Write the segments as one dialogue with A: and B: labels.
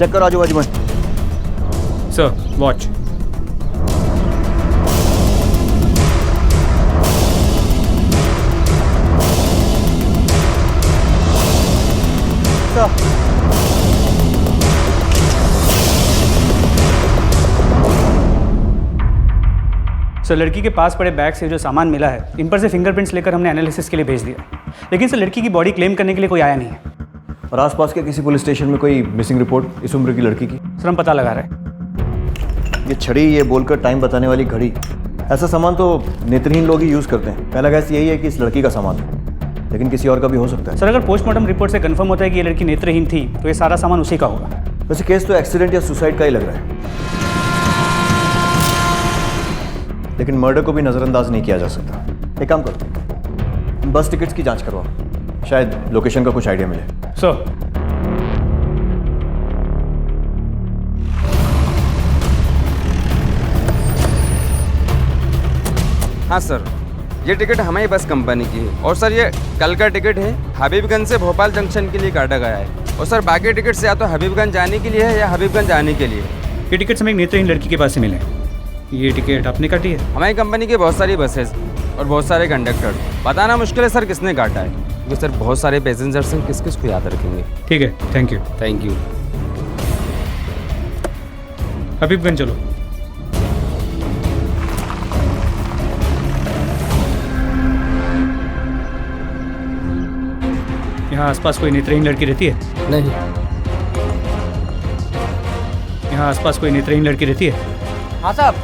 A: Check करो आजू बाजू में।
B: Sir watch. सर लड़की के पास पड़े बैग से जो सामान मिला है, इन पर से फिंगरप्रिंट्स लेकर हमने एनालिसिस के लिए भेज दिया, लेकिन सर लड़की की बॉडी क्लेम करने के लिए कोई आया नहीं है।
A: और आसपास के किसी पुलिस स्टेशन में कोई मिसिंग रिपोर्ट इस उम्र की लड़की की?
B: सर हम पता लगा रहे हैं।
A: ये छड़ी, ये बोलकर टाइम बताने वाली घड़ी, ऐसा सामान तो नेत्रहीन लोग ही यूज़ करते हैं। पहला गैस यही है कि इस लड़की का सामान है, लेकिन किसी और का भी हो सकता है।
B: सर अगर पोस्टमार्टम रिपोर्ट से कंफर्म होता है कि ये लड़की नेत्रहीन थी तो ये सारा सामान उसी का होगा।
A: वैसे केस तो एक्सीडेंट या सुसाइड का ही लग रहा है, लेकिन मर्डर को भी नज़रअंदाज नहीं किया जा सकता। एक काम करो, बस टिकट्स की जांच करवाओ, शायद लोकेशन का कुछ आइडिया मिले।
B: सर
C: हाँ सर, ये टिकट हमारी बस कंपनी की है और सर ये कल का टिकट है। हबीबगंज से भोपाल जंक्शन के लिए काटा गया है और सर बाकी टिकट्स या तो हबीबगंज जाने के लिए है या हबीबगंज आने के लिए।
B: ये टिकट्स हमें एक नेत्रहीन लड़की के पास से मिले। ये टिकट आपने काटी है?
C: हमारी कंपनी की बहुत सारी बसेस और बहुत सारे कंडक्टर, बताना मुश्किल है सर किसने काटा है, क्योंकि सर बहुत सारे पैसेंजर्स हैं, किस किस को याद रखेंगे।
B: ठीक है, thank you.
C: Thank you.
B: Habibganj चलो। यहाँ आसपास कोई नेत्रहीन लड़की रहती है?
C: नहीं।
B: यहाँ आसपास कोई नेत्रहीन लड़की रहती है?
D: हाँ साहब,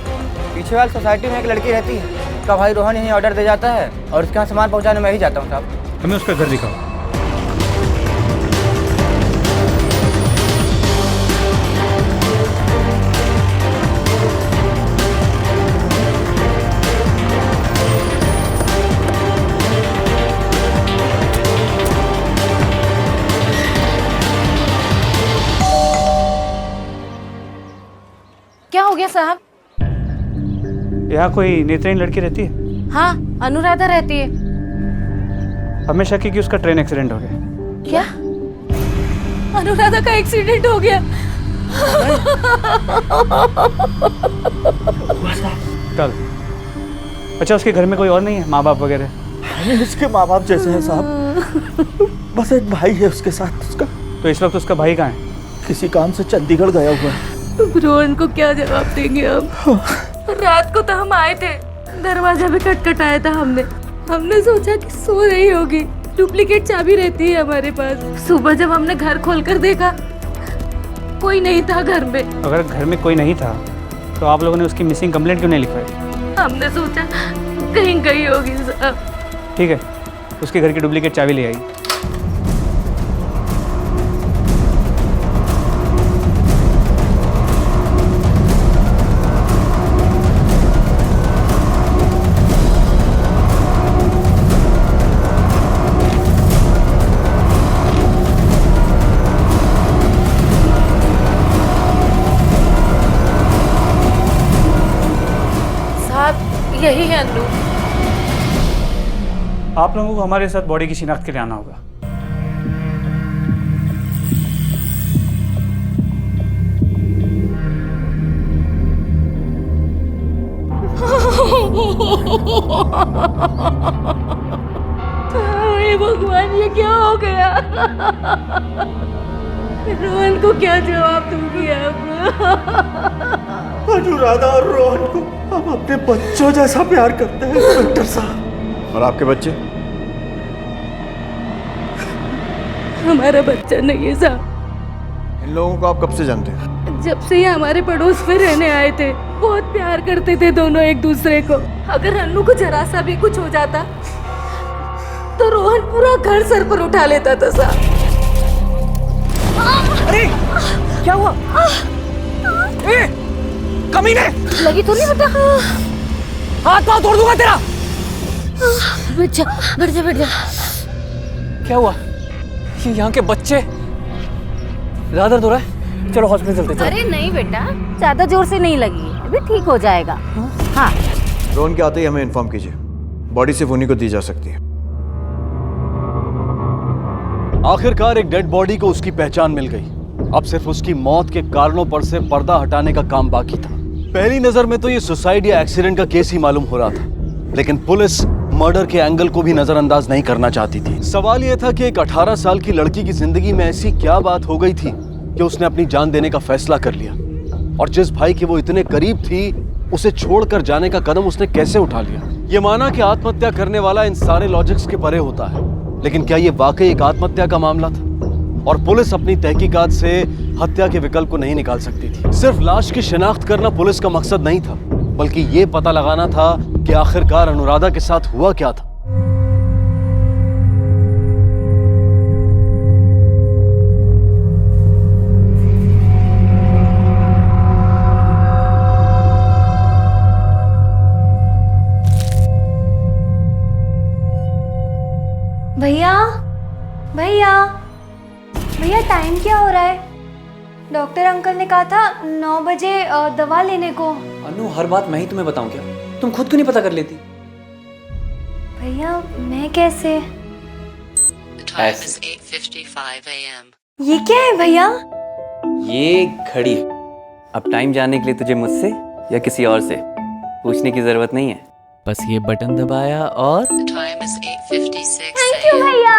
D: पीछे वाली सोसाइटी में एक लड़की रहती है, उसका भाई रोहन यहीं ऑर्डर दे जाता है और उसके यहाँ सामान पहुँचाने मैं ही जाता हूँ साहब।
B: हमें उसका घर दिखाओ।
E: क्या हो गया साहब?
B: यहाँ कोई नेत्रहीन लड़की रहती है?
E: हाँ, अनुराधा रहती है।
B: हमें शक है कि उसका ट्रेन एक्सीडेंट हो गया।
E: क्या? अनुराधा का एक्सीडेंट हो गया?
B: कल? अच्छा, उसके घर में कोई और नहीं है, माँ बाप वगैरह?
A: इसके माँ बाप जैसे हैं साहब, बस एक भाई है उसके साथ उसका।
B: तो इस वक्त उसका भाई कहाँ है?
A: किसी काम से चंडीगढ़ गया हुआ है।
E: रोहन को क्या जवाब देंगे हम? रात को तो हम आए थे, दरवाजा भी खटखटाया था हमने सोचा कि सो रही होगी, डुप्लीकेट चाबी रहती है हमारे पास। सुबह जब हमने घर खोलकर देखा, कोई नहीं था घर में।
B: अगर घर में कोई नहीं था तो आप लोगों ने उसकी मिसिंग कंप्लेंट क्यों नहीं लिखवाई?
E: हमने सोचा कहीं गई होगी साहब।
B: ठीक है, उसके घर की डुप्लीकेट चाबी ले आई।
E: यही है अन्नू।
B: आप लोगों को हमारे साथ बॉडी की शिनाख्त के लिए आना होगा।
E: हे भगवान, ये क्या हो गया? रोहन को क्या जवाब दूंगी अब?
A: अनुराधा और रोहन को हम अपने बच्चों जैसा प्यार करते हैं इंस्पेक्टर साहब। और आपके बच्चे?
E: हमारा बच्चा नहीं है साहब।
A: इन लोगों को आप कब से जानते हैं?
E: जब से ये हमारे पड़ोस में रहने आए थे, बहुत प्यार करते थे दोनों एक दूसरे को। अगर अन्नू को जरा सा भी कुछ हो जाता तो रोहन पूरा घर सर पर उठा लेता था साहब।
D: अरे क्या हुआ? कमीने!
E: लगी तो नहीं बेटा?
D: हाथ पाँव तोड़ दूंगा तेरा।
E: बैठ जा, बैठ जा, बैठ जा।
D: क्या हुआ? ये यहाँ के बच्चे ज्यादा दर्द हो रहा है, चलो हॉस्पिटल चलते हैं।
E: अरे नहीं बेटा, ज्यादा जोर से नहीं लगी, अभी ठीक हो जाएगा। हाँ।
A: रोहन के आते ही हमें इन्फॉर्म कीजिए, बॉडी सिर्फ उन्हीं को दी जा सकती है।
F: आखिरकार एक डेड बॉडी को उसकी पहचान मिल गई। अब सिर्फ उसकी मौत के कारणों पर से पर्दा हटाने का काम बाकी था। पहली नजर में तो ये सुसाइड या एक्सीडेंट का केस ही मालूम हो रहा था, लेकिन पुलिस मर्डर के एंगल को भी नजरअंदाज नहीं करना चाहती थी। सवाल यह था कि एक 18 साल की लड़की की जिंदगी में ऐसी क्या बात हो गई थी कि उसने अपनी जान देने का फैसला कर लिया, और जिस भाई के वो इतने करीब थी उसे छोड़कर जाने का कदम उसने कैसे उठा लिया। ये माना कि आत्महत्या करने वाला इन सारे लॉजिक्स के परे होता है, लेकिन क्या ये वाकई एक आत्महत्या का मामला था? और पुलिस अपनी तहकीकात से हत्या के विकल्प को नहीं निकाल सकती थी। सिर्फ लाश की शिनाख्त करना पुलिस का मकसद नहीं था, बल्कि ये पता लगाना था कि आखिरकार अनुराधा के साथ हुआ क्या था।
G: भैया भैया भैया, टाइम क्या हो रहा है? डॉक्टर अंकल ने कहा था 9 बजे दवा लेने को।
H: अनु, हर बात मैं ही तुम्हें बताऊं क्या? तुम खुद क्यों नहीं पता कर लेती?
G: भैया मैं कैसे?
H: ऐसे।
G: ये क्या है भैया?
H: ये घड़ी है। अब टाइम जानने के लिए तुझे मुझसे या किसी और से पूछने की जरूरत नहीं है, बस ये बटन दबाया और
G: थैंक यू भैया।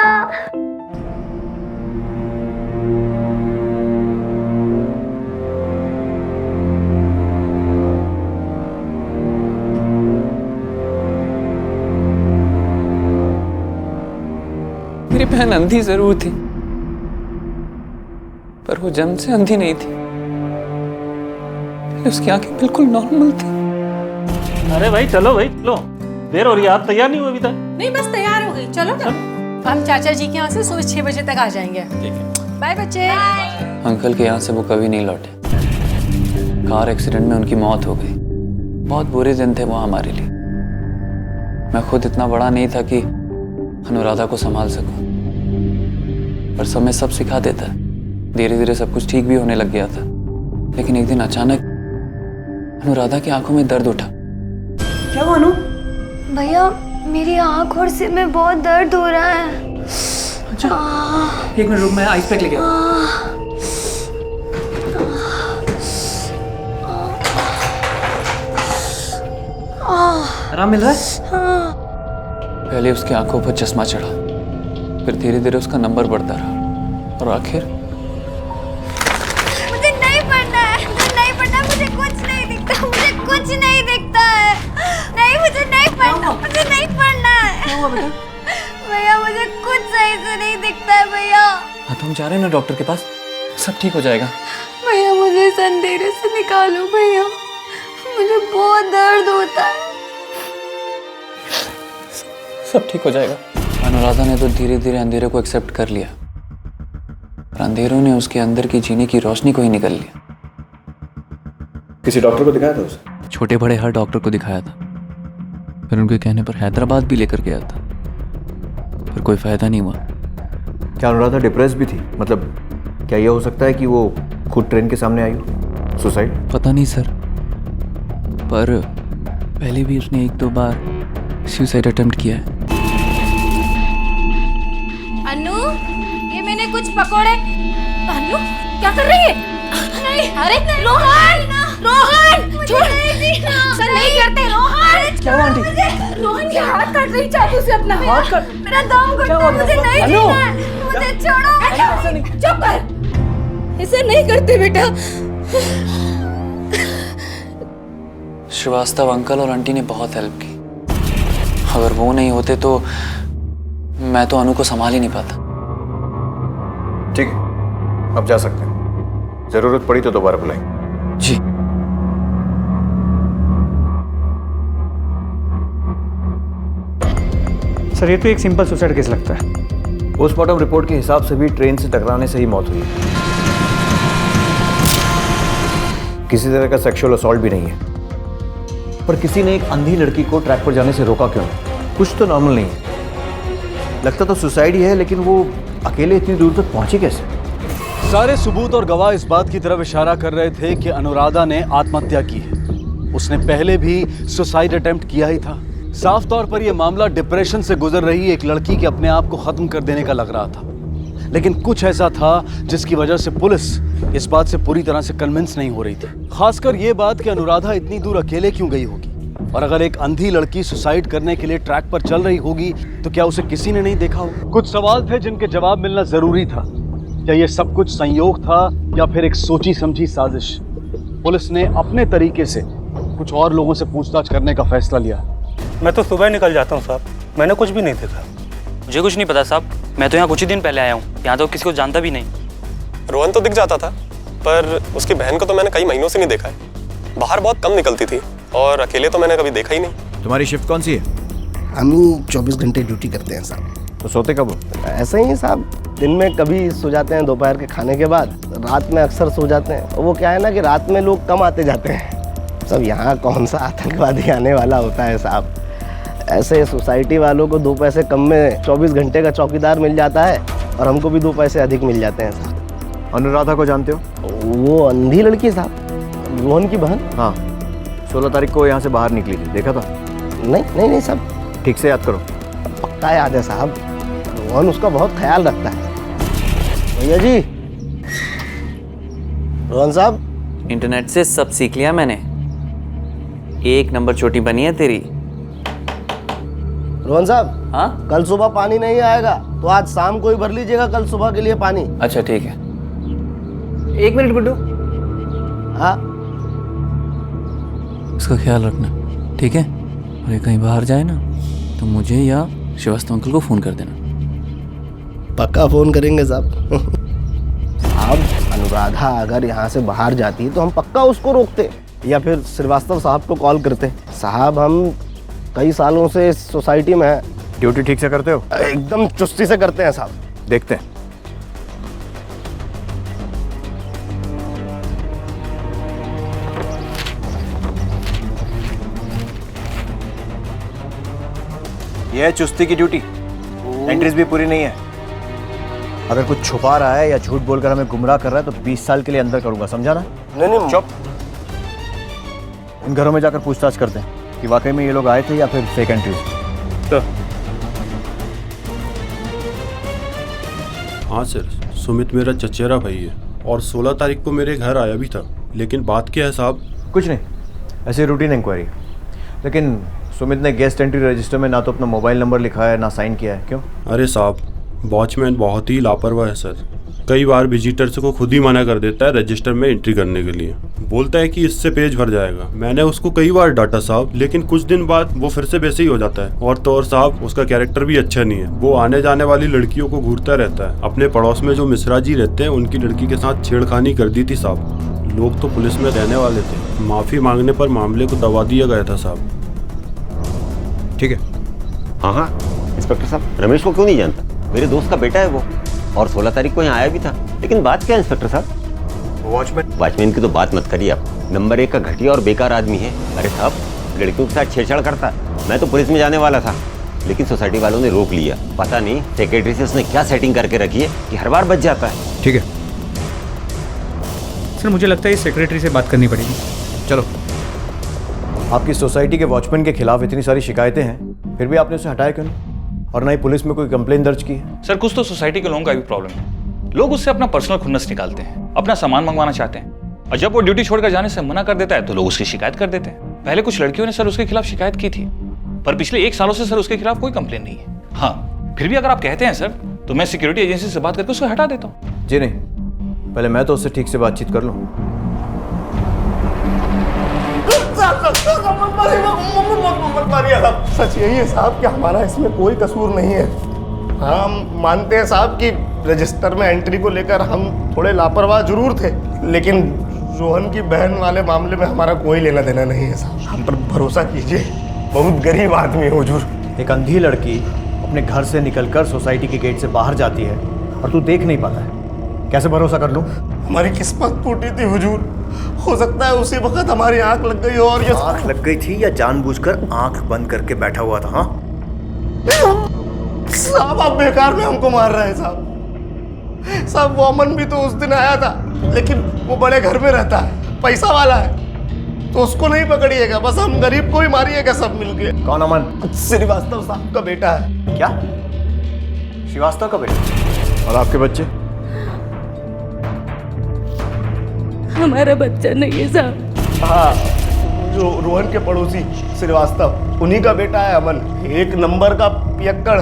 H: मेरी बहन अंधी जरूर थी, पर वो जन्म से अंधी नहीं थी। पहले उसकी आंखें बिल्कुल नॉर्मल थी।
I: अरे भाई चलो भाई चलो, देर हो रही है, आप तैयार नहीं हुए अभी तक?
J: नहीं बस तैयार हो गई, चलो ना। हम चाचा जी के यहाँ से सुबह 6 बजे तक आ जाएंगे। बाय बच्चे।
H: अंकल के यहाँ से वो कभी नहीं लौटे। कार एक्सीडेंट में उनकी मौत हो गई। बहुत बुरे दिन थे वो हमारे लिए। मैं खुद इतना बड़ा नहीं था कि अनुराधा को संभाल सकूं, पर समय सब सिखा देता है। धीरे धीरे सब कुछ ठीक भी होने लग गया था, लेकिन एक दिन अचानक अनुराधा की आंखों में दर्द उठा।
J: क्या हुआ अनु?
G: भैया मेरी आँख और सिर में बहुत दर्द हो रहा है।
H: अच्छा, एक मिनट रुक, मैं आइस पैक लेके आराम मिल रहा है? पहले उसकी आंखों पर चश्मा चढ़ा, फिर धीरे धीरे उसका नंबर बढ़ता रहा, और आखिर
G: मुझे नहीं पढ़ना है, मुझे नहीं पढ़ना, मुझे कुछ नहीं दिखता, मुझे कुछ नहीं दिखता है। नहीं, मुझे नहीं पढ़ना, मुझे नहीं पढ़ना है।
H: क्या हुआ बेटा?
G: भैया मुझे कुछ सही से नहीं दिखता है भैया।
H: हाँ तो हम जा रहे हैं ना डॉक्टर के पास, सब ठीक हो जाएगा।
G: भैया मुझे इस अंधेरे से निकालो भैया, मुझे बहुत दर्द होता है।
H: सब ठीक हो जाएगा। अनुराधा ने तो धीरे धीरे अंधेरे को एक्सेप्ट कर लिया, और अंधेरों ने उसके अंदर की जीने की रोशनी को ही निकल लिया।
A: किसी डॉक्टर को दिखाया था उसे?
H: छोटे बड़े हर डॉक्टर को दिखाया था, फिर उनके कहने पर हैदराबाद भी लेकर गया था, पर कोई फायदा नहीं हुआ।
A: क्या अनुराधा डिप्रेस भी थी? मतलब क्या यह हो सकता है कि वो खुद ट्रेन के सामने आई हो? सुसाइड?
H: पता नहीं सर, पर पहले भी उसने 1-2 बार सुसाइड अटेम्प्ट किया है।
E: अनु, ये मैंने कुछ पकौड़े। अनु, क्या कर रही है? नहीं, अरे रोहन, रोहन, छोड़। सर नहीं करते रोहन।
H: क्या हुआ आंटी?
E: रोहन के हाथ काट रही चाकू से अपना।
H: हाथ काट?
E: मेरा दम घुटता है, मुझे नहीं
H: अनु!
E: जीना है, मुझे छोड़ो। चुप कर, इसे नहीं करते बेटा।
H: श्रीवास्तव अंकल और आंटी ने बहुत हेल्प की। अगर वो नहीं होते तो मैं तो अनु को संभाल ही नहीं पाता।
A: ठीक है, अब जा सकते हैं। जरूरत पड़ी तो दोबारा बुलाएंगे।
H: जी।
B: सर ये तो एक सिंपल सुसाइड केस लगता है।
A: पोस्टमार्टम रिपोर्ट के हिसाब से भी ट्रेन से टकराने से ही मौत हुई है। किसी तरह का सेक्सुअल असॉल्ट भी नहीं है। पर किसी ने एक अंधी लड़की को ट्रैक पर जाने से रोका क्यों? कुछ तो नॉर्मल नहीं है। लगता तो सुसाइड ही है, लेकिन वो अकेले इतनी दूर तक पहुंची कैसे?
F: सारे सबूत और गवाह इस बात की तरफ इशारा कर रहे थे कि अनुराधा ने आत्महत्या की है। उसने पहले भी सुसाइड अटेम्प्ट किया ही था। साफ तौर पर यह मामला डिप्रेशन से गुजर रही एक लड़की के अपने आप को खत्म कर देने का लग रहा था। लेकिन कुछ ऐसा था जिसकी वजह से पुलिस इस बात से पूरी तरह से कन्विंस नहीं हो रही थी। खासकर ये बात कि अनुराधा इतनी दूर अकेले क्यों गई होगी, और अगर एक अंधी लड़की सुसाइड करने के लिए ट्रैक पर चल रही होगी तो क्या उसे किसी ने नहीं देखा होगा। कुछ सवाल थे जिनके जवाब मिलना जरूरी था। क्या ये सब कुछ संयोग था या फिर एक सोची समझी साजिश। पुलिस ने अपने तरीके से कुछ और लोगों से पूछताछ करने का फैसला लिया।
I: मैं तो सुबह निकल जाता हूँ साहब, मैंने कुछ भी नहीं देखा।
K: मुझे कुछ नहीं पता साहब, मैं तो यहाँ कुछ ही दिन पहले आया हूँ, यहाँ तो किसी को जानता भी नहीं।
L: रोहन तो दिख जाता था, पर उसकी बहन को तो मैंने कई महीनों से नहीं देखा है। बाहर बहुत कम निकलती थी और अकेले तो मैंने कभी देखा ही नहीं।
A: तुम्हारी शिफ्ट कौन सी है?
M: हम ही 24 घंटे ड्यूटी करते हैं साहब।
A: तो सोते कब हो?
M: ऐसे ही साहब, दिन में कभी सो जाते हैं दोपहर के खाने के बाद, रात में अक्सर सो जाते हैं। वो क्या है ना कि रात में लोग कम आते जाते हैं। सब यहाँ कौन सा आतंकवादी आने वाला होता है साहब। ऐसे सोसाइटी वालों को 2 पैसे कम में 24 घंटे का चौकीदार मिल जाता है और हमको भी 2 पैसे अधिक मिल जाते हैं साहब।
A: अनुराधा को जानते हो?
M: वो अंधी लड़की है साहब, रोहन की बहन।
A: हाँ, 16 तारीख को यहाँ से बाहर निकली थी, देखा था?
M: नहीं साहब,
A: ठीक से याद करो।
M: पक्का याद है साहब, रोहन उसका बहुत ख्याल रखता है। भैया जी, रोहन साहब।
K: इंटरनेट से सब सीख लिया मैंने, 1 नंबर चोटी बनी है तेरी।
M: रोहन साहब,
K: हाँ,
M: कल सुबह पानी नहीं आएगा तो आज शाम को ही भर लीजिएगा कल सुबह के लिए पानी।
K: अच्छा ठीक है। 1 मिनट गुड्डू।
M: हाँ,
H: इसका ख्याल रखना, ठीक है? और ये कहीं बाहर जाए ना तो मुझे या श्रीवास्तव अंकल को फ़ोन कर देना।
M: पक्का फ़ोन करेंगे साहब। साहब, अनुराधा अगर यहाँ से बाहर जाती तो हम पक्का उसको रोकते या फिर श्रीवास्तव साहब को कॉल करते। साहब, हम कई सालों से इस सोसाइटी में हैं।
A: ड्यूटी ठीक से करते हो?
M: एकदम चुस्ती से करते हैं साहब।
A: देखते हैं। यह है चुस्ती की ड्यूटी। एंट्रीज भी पूरी नहीं है। अगर कुछ छुपा रहा है या झूठ बोलकर हमें गुमराह कर रहा है तो 20 साल के लिए अंदर करूंगा, समझा ना?
M: नहीं,
A: चुप। इन घरों में जाकर पूछताछ करते हैं कि वाकई में ये लोग आए थे या फिर फेक एंट्रीज। तो
L: हाँ सर, सुमित मेरा चचेरा भाई है और 16 तारीख को मेरे घर आया भी था। लेकिन बात क्या है साहब?
A: कुछ नहीं, ऐसे रूटीन इंक्वायरी। लेकिन सुमित ने गेस्ट एंट्री रजिस्टर में ना तो अपना मोबाइल नंबर लिखा है ना साइन किया है। क्यों?
L: अरे साहब, वॉचमैन बहुत ही लापरवाह है सर। कई बार विजिटर्स को खुद ही मना कर देता है रजिस्टर में एंट्री करने के लिए। बोलता है कि इससे पेज भर जाएगा। मैंने उसको कई बार डांटा साहब, लेकिन कुछ दिन बाद वो फिर से वैसे ही हो जाता है। और तो और साहब, उसका कैरेक्टर भी अच्छा नहीं है। वो आने जाने वाली लड़कियों को घूरता रहता है। अपने पड़ोस में जो मिश्रा जी रहते हैं उनकी लड़की के साथ छेड़खानी कर दी थी साहब। लोग तो पुलिस में रहने वाले थे। माफ़ी मांगने पर मामले को दबा दिया गया था साहब।
A: ठीक है।
N: हाँ, इंस्पेक्टर साहब, रमेश को क्यों नहीं जानता? मेरे दोस्त का बेटा है वो, और 16 तारीख को यहाँ आया भी था। लेकिन बात क्या है इंस्पेक्टर साहब? वॉचमैन की तो बात मत करिए आप। नंबर 1 का घटिया और बेकार आदमी है। अरे साहब, लड़कियों के साथ छेड़छाड़ करता है। मैं तो पुलिस में जाने वाला था, लेकिन सोसाइटी वालों ने रोक लिया। पता नहीं सेक्रेटरी से उसने क्या सेटिंग करके रखी है कि हर बार बच जाता है।
A: ठीक है
B: सर, मुझे लगता है इस सेक्रेटरी से बात करनी पड़ेगी।
A: चलो। आपकी सोसाइटी के वॉचमैन के खिलाफ इतनी सारी शिकायतें हैं, फिर भी आपने उसे हटाया क्यों नहीं? और ना ही पुलिस में कोई कंप्लेन दर्ज की है?
O: सर, कुछ तो सोसाइटी के लोगों का भी प्रॉब्लम है। लोग उससे अपना पर्सनल खुन्नस निकालते हैं, अपना सामान मंगवाना चाहते हैं, और जब वो ड्यूटी छोड़कर जाने से मना कर देता है तो लोग उसकी शिकायत कर देते हैं। पहले कुछ लड़कियों ने सर उसके खिलाफ शिकायत की थी, पर पिछले 1 सालों से सर उसके खिलाफ कोई कंप्लेन नहीं है। हाँ, फिर भी अगर आप कहते हैं सर तो मैं सिक्योरिटी एजेंसी से बात करके उसको हटा देता हूँ।
A: जी नहीं, पहले मैं तो उससे ठीक से बातचीत कर लूँ।
M: सच यही है साहब कि हमारा इसमें कोई कसूर नहीं है। हम मानते हैं साहब कि रजिस्टर में एंट्री को लेकर हम थोड़े लापरवाह जरूर थे, लेकिन रोहन की बहन वाले मामले में हमारा कोई लेना देना नहीं है साहब। हम पर भरोसा कीजिए, बहुत गरीब आदमी है हुजूर।
A: एक अंधी लड़की अपने घर से निकलकर सोसाइटी के गेट से बाहर जाती है और तू देख नहीं पाता है, कैसे भरोसा कर लूं?
M: हमारी किस्मत टूटी थी हुजूर। हो सकता है उसी वक्त हमारी आंख लग गई हो। और ये
A: आंख लग गई थी या जानबूझकर आंख बंद करके बैठा हुआ था? हाँ
M: साहब, आप बेकार में हमको मार रहे हैं साहब। साहब, वो अमन भी तो उस दिन आया था, लेकिन वो बड़े घर में रहता है, पैसा वाला है, तो उसको नहीं पकड़िएगा, बस हम गरीब को ही मारिएगा सब मिलके।
A: कौन अमन?
M: श्रीवास्तव साहब का बेटा है।
A: क्या? श्रीवास्तव का बेटा? और आपके बच्चे?
E: हमारा बच्चा नहीं है साहब।
M: हाँ, जो रोहन के पड़ोसी श्रीवास्तव, उन्हीं का बेटा है अमन। एक नंबर का पियक्कड़।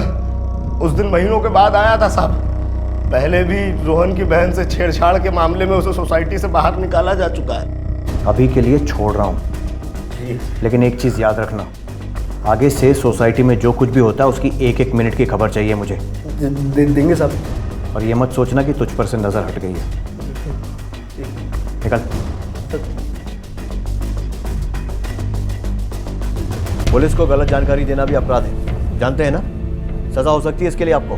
M: उस दिन महीनों के बाद आया था साहब। पहले भी रोहन की बहन से छेड़छाड़ के मामले में उसे सोसाइटी से बाहर निकाला जा चुका है।
A: अभी के लिए छोड़ रहा हूँ, लेकिन एक चीज़ याद रखना, आगे से सोसाइटी में जो कुछ भी होता है उसकी एक एक मिनट की खबर चाहिए मुझे।
M: देंगे साहब।
A: और ये मत सोचना कि तुझ पर से नज़र हट गई है। निकल। पुलिस को गलत जानकारी देना भी अपराध है, जानते हैं ना? सजा हो सकती है इसके लिए आपको।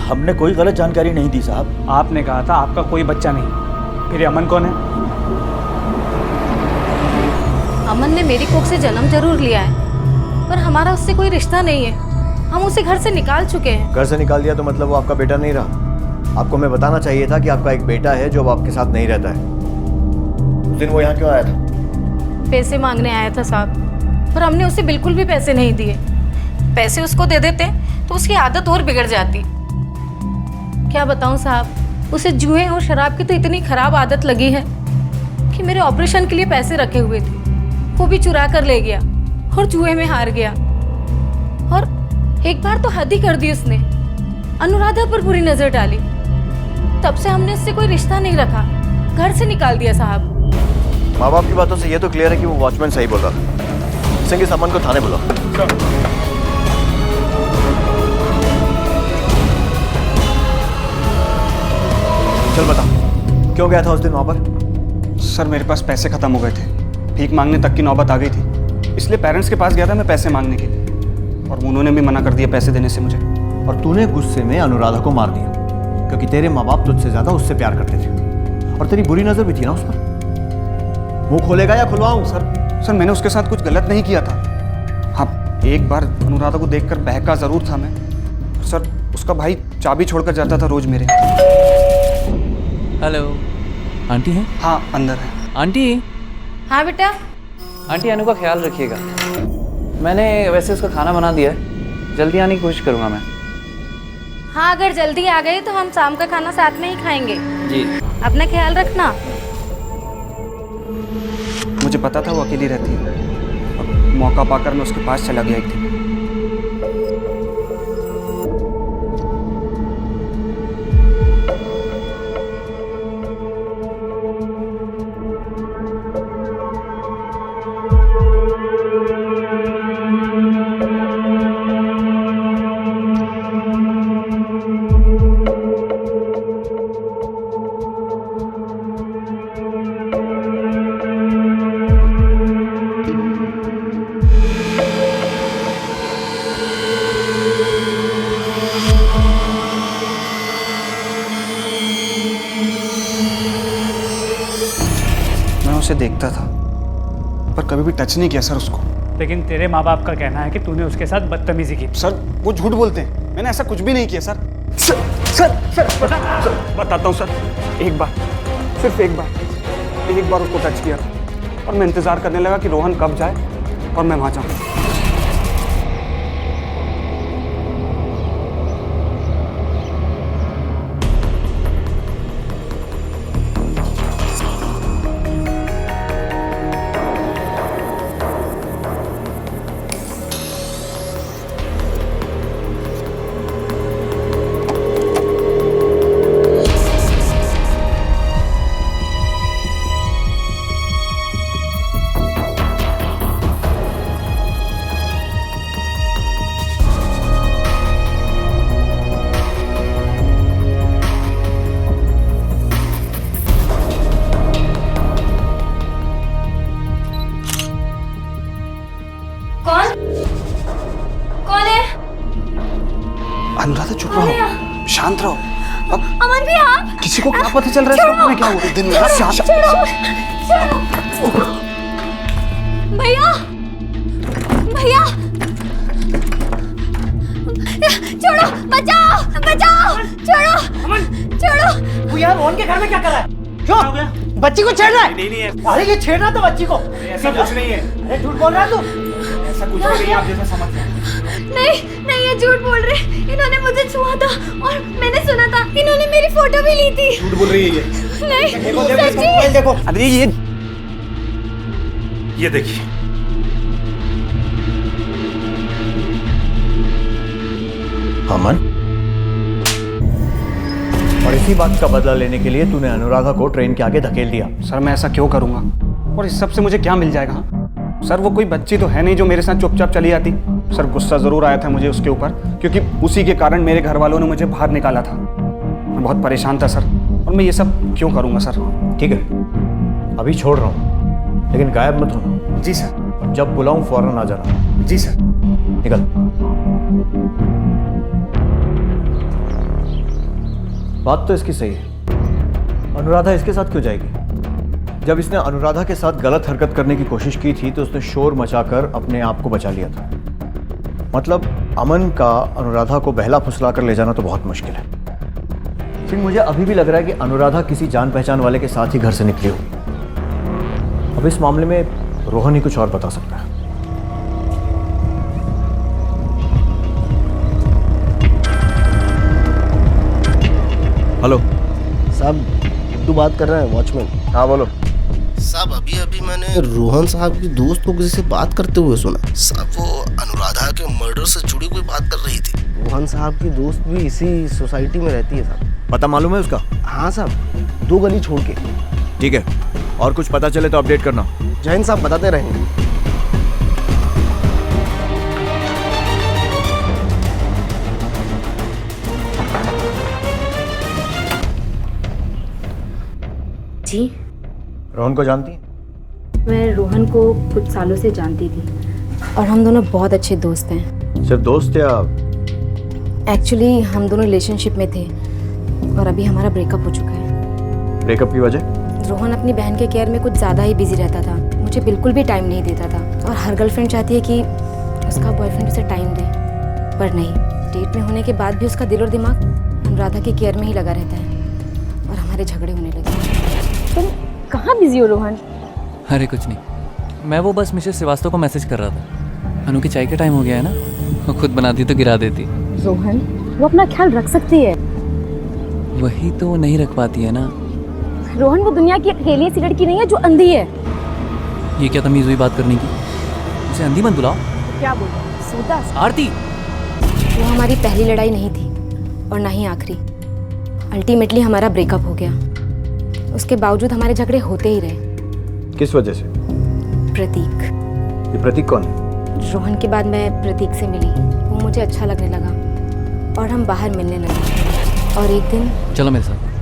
P: हमने कोई गलत जानकारी नहीं दी साहब।
B: आपने कहा था आपका कोई बच्चा नहीं, फिर ये अमन कौन है?
E: अमन ने मेरी कोख से जन्म जरूर लिया है, पर हमारा उससे कोई रिश्ता नहीं है। हम उसे घर से निकाल चुके हैं।
A: घर से निकाल दिया तो मतलब वो आपका बेटा नहीं रहा? आपको मैं बताना चाहिए था कि आपका एक बेटा है जो अब आपके साथ नहीं रहता है। उस दिन वो यहाँ क्यों आया था?
E: पैसे मांगने आया था साहब, पर हमने उसे बिल्कुल भी पैसे नहीं दिए। पैसे उसको दे देते तो उसकी आदत और बिगड़ जाती। क्या बताऊं साहब, उसे जुए और शराब की तो इतनी खराब आदत लगी है कि मेरे ऑपरेशन के लिए पैसे रखे हुए थे वो भी चुरा कर ले गया और जुए में हार गया। और एक बार तो हद ही कर दी उसने, अनुराधा पर बुरी नजर डाली। तब से हमने उससे कोई रिश्ता नहीं रखा, घर से निकाल दिया साहब।
A: माँ बाप की बातों से ये तो क्लियर है कि वो वॉचमैन सही बोल रहा था। सिंह, इस अमन को थाने बुलाओ। चल बता, क्यों गया था उस दिन वहाँ पर?
B: सर मेरे पास पैसे ख़त्म हो गए थे, भीख मांगने तक की नौबत आ गई थी, इसलिए पेरेंट्स के पास गया था मैं पैसे मांगने के लिए, और उन्होंने भी मना कर दिया पैसे देने से मुझे।
A: और तूने गुस्से में अनुराधा को मार दिया क्योंकि तेरे माँ बाप तुझसे ज़्यादा उससे प्यार करते थे और तेरी बुरी नज़र भी थी ना उस पर। मुँह खोलेगा या खुलवाऊँ?
B: सर मैंने उसके साथ कुछ गलत नहीं किया था। हाँ, एक बार अनुराधा को देखकर बहका ज़रूर था मैं। सर उसका भाई चाबी छोड़कर जाता था रोज़ मेरे।
H: हेलो, आंटी हैं?
B: हाँ अंदर है।
H: आंटी।
E: हाँ बेटा।
H: आंटी अनु का ख्याल रखिएगा। मैंने वैसे उसका खाना बना दिया है, जल्दी आने की कोशिश करूँगा मैं।
E: हाँ अगर जल्दी आ गए तो हम शाम का खाना साथ में ही खाएंगे।
H: जी।
E: अपना ख्याल रखना।
B: मुझे पता था वो अकेली रहती है, अब मौका पाकर मैं उसके पास चला गया एक दिन। उसे देखता था पर कभी भी टच नहीं किया सर उसको। लेकिन तेरे माँ बाप का कहना है कि तूने उसके साथ बदतमीजी की।
Q: सर वो झूठ बोलते हैं, मैंने ऐसा कुछ भी नहीं किया सर। सर बताता हूँ सर, एक बार, सिर्फ एक बार उसको टच किया था और मैं इंतजार करने लगा कि रोहन कब जाए और मैं वहाँ जाऊँ। अनुराधा चुप रहो, शांत रहो। अब
E: अमन भी आप?
Q: किसी को क्या पता चल रहा है में क्या हुआ? दिन रात
E: भैया भैया छोड़ो, बचाओ बचाओ, छोड़ो छोड़ो।
P: तू यार रोहन के घर में क्या कर रहा है? क्यों? बच्ची को छेड़ रहा है?
Q: नहीं है।
P: अरे ये छेड़ रहा था बच्ची को।
Q: ऐसा कुछ नहीं है।
P: अरे झूठ बोल रहा है तू।
Q: ऐसा कुछ भी नहीं है, आप जैसा समझ रहे हैं।
G: नहीं नहीं, ये झूठ बोल रहे हैं। इन्होंने मुझे छुआ था और मैंने सुना था इन्होंने मेरी फोटो भी ली थी।
Q: झूठ बोल रही है ये।
G: नहीं सच्ची।
Q: देखो अरे ये देखिए,
A: अमन, और इसी बात का बदला लेने के लिए तूने अनुराधा को ट्रेन के आगे धकेल दिया।
Q: सर मैं ऐसा क्यों करूंगा, और इस सब से मुझे क्या मिल जाएगा? सर वो कोई बच्ची तो है नहीं जो मेरे साथ चुपचाप चली आती। सर गुस्सा ज़रूर आया था मुझे उसके ऊपर, क्योंकि उसी के कारण मेरे घर वालों ने मुझे बाहर निकाला था। मैं बहुत परेशान था सर, और मैं ये सब क्यों करूँगा सर?
A: ठीक है, अभी छोड़ रहा हूँ, लेकिन गायब मत होना।
Q: जी सर।
A: जब बुलाऊं फौरन आ जाना।
Q: जी सर।
A: निकल। बात तो इसकी सही है, अनुराधा इसके साथ क्यों जाएगी? जब इसने अनुराधा के साथ गलत हरकत करने की कोशिश की थी तो उसने शोर मचाकर अपने आप को बचा लिया था। मतलब अमन का अनुराधा को बहला फुसला कर ले जाना तो बहुत मुश्किल है। फिर मुझे अभी भी लग रहा है कि अनुराधा किसी जान पहचान वाले के साथ ही घर से निकली होगी। अब इस मामले में रोहन ही कुछ और बता सकता है। हेलो
M: साहब, गुड्डू बात कर रहे हैं, वॉचमैन।
A: हाँ बोलो।
M: साहब अभी अभी मैंने रोहन साहब की दोस्त को किसी से बात करते हुए सुना। साहब वो अनुराधा के मर्डर से जुड़ी कोई बात कर रही थी। रोहन साहब की दोस्त भी इसी सोसाइटी में रहती है साहब।
A: पता मालूम है उसका?
M: हाँ साहब, 2 गली छोड़ के।
A: ठीक है, और कुछ पता चले तो अपडेट करना।
M: जय हिंद साहब, बताते रहेंगे।
E: जी,
A: रोहन को जानती?
E: मैं रोहन को कुछ सालों से जानती थी
J: और हम दोनों बहुत अच्छे दोस्त हैं।
A: सिर्फ दोस्त या?
J: एक्चुअली हम दोनों रिलेशनशिप में थे और अभी हमारा ब्रेकअप हो चुका है।
A: ब्रेकअप की वजह?
J: रोहन अपनी बहन के केयर में कुछ ज़्यादा ही बिजी रहता था, मुझे बिल्कुल भी टाइम नहीं देता था। और हर गर्लफ्रेंड चाहती है कि उसका बॉयफ्रेंड उसे टाइम दे, पर नहीं। डेट में होने के बाद भी उसका दिल और दिमाग अनुराधा की केयर में ही लगा रहता है और हमारे झगड़े होने लगे।
E: तुम कहाँ बिजी हो रोहन?
H: अरे कुछ नहीं, मैं वो बस मिसेस श्रीवास्तव को मैसेज कर रहा था। अनु की चाय का टाइम हो गया है ना, वो खुद बनाती तो गिरा देती।
E: रोहन, वो अपना ख्याल रख सकती है।
H: वही तो वो नहीं रख पाती है ना।
E: रोहन, वो दुनिया की अकेली सी लड़की नहीं है जो अंधी है।
H: ये क्या तमीज हुई बात करने की? उसे अंधी मत बुलाओ।
E: क्या बोल रहा है? सूदा
H: आरती,
J: वो हमारी पहली लड़ाई नहीं थी और ना ही आखिरी। अल्टीमेटली हमारा ब्रेकअप हो गया। उसके बावजूद हमारे झगड़े होते ही रहे।
A: किस वजह से?
J: प्रतीक।
A: ये प्रतीक कौन?
J: रोहन के बाद मैं प्रतीक से मिली, वो मुझे अच्छा लगने लगा और हम बाहर मिलने लगे। और एक दिन
H: चलो मेरे साथ।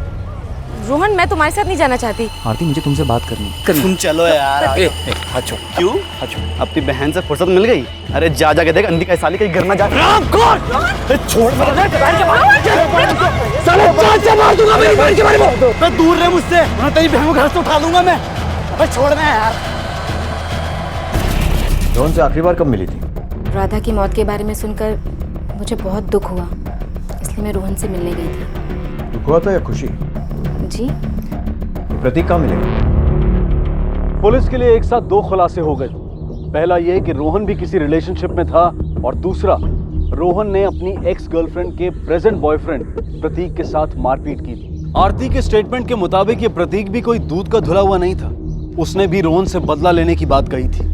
J: रोहन, मैं तुम्हारे साथ नहीं जाना चाहती।
H: आरती, मुझे तुमसे बात करनी है।
M: तुम चलो यार।
Q: अच्छो क्यों? अच्छो अपनी बहन से फुर्सत मिल गई? अरे जा जाके देख, अंधी का साली कहीं घर ना जा। राम कौन? छोड़ मत। साले जान से मार दूंगा मेरी बहन के बारे में। मैं दूर रहे मुझसे, वरना तेरी बहन को घर से उठा लूंगा मैं। अबे छोड़ना यार।
A: रोहन से आखिरी बार कब मिली थी?
J: राधा की मौत के बारे में सुनकर मुझे बहुत दुख हुआ, इसलिए मैं रोहन से मिलने गई थी।
A: दुख हुआ था या खुशी?
J: जी।
A: प्रतीक कहाँ मिलेगा?
F: पुलिस के लिए एक साथ 2 खुलासे हो गए। पहला ये कि रोहन भी किसी रिलेशनशिप में था, और दूसरा, रोहन ने अपनी एक्स गर्लफ्रेंड के प्रेजेंट बॉयफ्रेंड प्रतीक के साथ मारपीट की थी। आरती के स्टेटमेंट के मुताबिक ये प्रतीक भी कोई दूध का धुला हुआ नहीं था। उसने भी रोहन से बदला लेने की बात कही थी।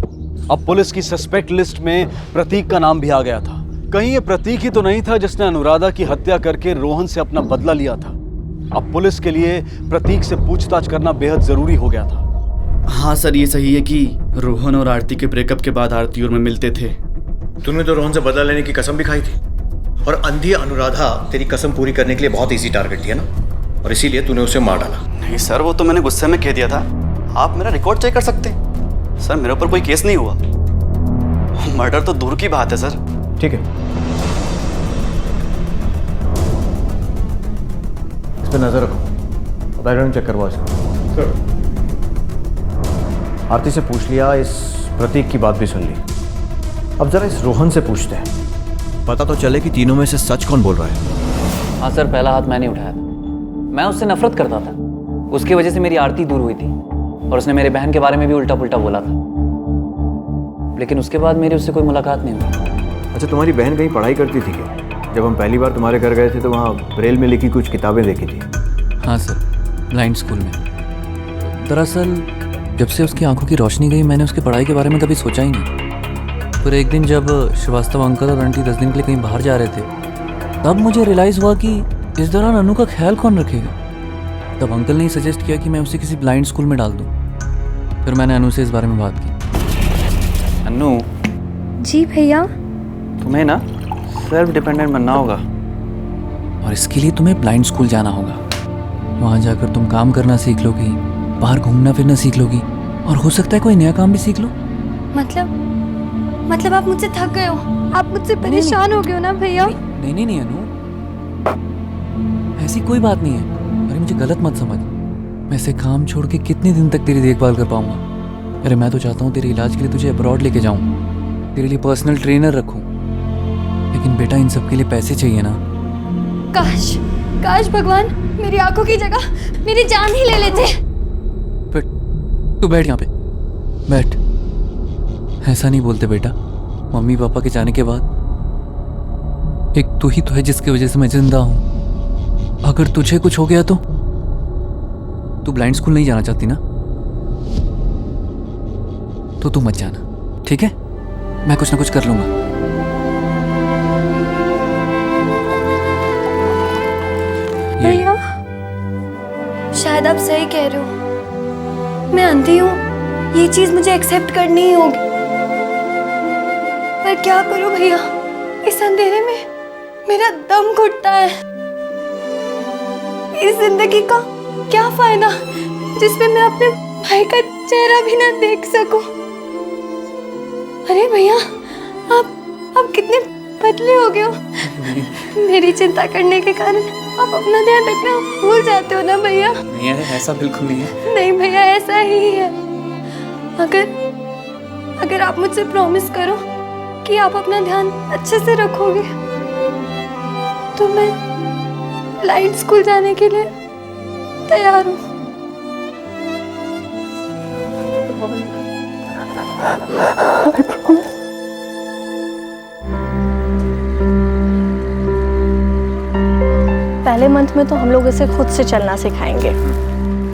F: अब पुलिस की सस्पेक्ट लिस्ट में प्रतीक का नाम भी आ गया था। कहीं ये प्रतीक ही तो नहीं था जिसने अनुराधा की हत्या करके रोहन से अपना बदला लिया था। अब पुलिस के लिए प्रतीक से पूछताछ करना बेहद जरूरी हो गया था।
R: हाँ सर, ये सही है कि रोहन और आरती के ब्रेकअप के बाद आरती और मैं मिलते थे।
A: तूने तो रोहन से बदला लेने की कसम भी खाई थी, और अंधी अनुराधा तेरी कसम पूरी करने के लिए बहुत इजी टारगेट थी ना, और इसीलिए तूने उसे मार डाला।
R: नहीं सर, वो तो मैंने गुस्से में कह दिया था। आप मेरा रिकॉर्ड चेक कर सकते हैं सर, मेरे ऊपर कोई केस नहीं हुआ। मर्डर तो दूर की बात है सर।
A: ठीक है, इस पर नजर रखो, बैकग्राउंड चेक करवाओ इसका। आरती से पूछ लिया, इस प्रतीक की बात भी सुन ली। अब जरा इस रोहन से पूछते हैं, पता तो चले कि तीनों में से सच कौन बोल रहा है।
H: हाँ सर, पहला हाथ मैंने उठाया था। मैं उससे नफरत करता था, उसकी वजह से मेरी आरती दूर हुई थी, और उसने मेरे बहन के बारे में भी उल्टा पुल्टा बोला था। लेकिन उसके बाद मेरी उससे कोई मुलाकात नहीं हुई।
A: अच्छा, तुम्हारी बहन कहीं पढ़ाई करती थी क्या? जब हम पहली बार तुम्हारे घर गए थे तो वहाँ ब्रेल में लिखी कुछ किताबें देखी थी।
H: हाँ सर, ब्लाइंड स्कूल में। दरअसल जब से उसकी आंखों की रोशनी गई मैंने उसकी पढ़ाई के बारे में कभी सोचा ही नहीं। फिर एक दिन जब श्रीवास्तव अंकल और आंटी 10 दिन के लिए कहीं बाहर जा रहे थे तब मुझे रियलाइज़ हुआ कि इस दौरान अनु का ख्याल कौन रखेगा। तब अंकल ने सजेस्ट किया कि मैं उसे किसी ब्लाइंड स्कूल में डाल दूँ। फिर मैंने अनु से इस बारे में बात की।
K: अनु,
G: जी भैया।
K: तुम्हें ना सेल्फ डिपेंडेंट बनना होगा
H: और इसके लिए तुम्हें ब्लाइंड स्कूल जाना होगा। वहाँ जाकर तुम काम करना सीख लोगी, बाहर घूमना फिरना सीख लोगी और हो सकता है कोई नया काम भी सीख लो।
G: मतलब आप मुझसे थक गए हो, आप मुझसे परेशान हो गए हो ना भैया?
H: नहीं अनु, ऐसी कोई बात नहीं है। अरे मुझे गलत मत समझ, मैं ऐसे काम छोड़ के कितने दिन तक तेरी देखभाल कर पाऊंगा। अरे मैं तो चाहता हूँ तेरे इलाज के लिए तुझे अब्रॉड लेके जाऊँ, तेरे लिए पर्सनल ट्रेनर रखूँ, लेकिन बेटा इन सब के लिए पैसे चाहिए ना।
G: काश भगवान मेरी आंखों की जगह मेरी जान ही ले लेते।
H: तू बैठ यहाँ पे, बैठ। ऐसा नहीं बोलते बेटा, मम्मी पापा के जाने के बाद एक तू ही तो है जिसकी वजह से मैं जिंदा हूँ। अगर तुझे कुछ हो गया तो तू ब्लाइंड स्कूल नहीं जाना चाहती ना, तो तू मत जाना, ठीक है? मैं कुछ ना कुछ कर लूंगा।
G: भैया शायद आप सही कह रहे हो, मैं अंधी हूँ, ये चीज मुझे एक्सेप्ट करनी ही होगी। पर क्या करूं भैया, इस अंधेरे में मेरा दम घुटता है। इस जिंदगी का क्या फायदा जिसमें मैं अपने भाई का चेहरा भी ना देख सकूं। अरे भैया आप कितने पतले हो गए हो। मेरी चिंता करने के कारण आप अपना ध्यान रखना भूल जाते हो ना भैया?
H: नहीं है, ऐसा बिल्कुल नहीं है।
G: नहीं भैया, ऐसा ही है। अगर आप मुझसे प्रॉमिस करो कि आप अपना ध्यान अच्छे से रखोगे तो मैं ब्लाइंड स्कूल जाने के लिए तैयार हूँ।
S: पहले मंथ में तो हम लोग इसे खुद से चलना सिखाएंगे,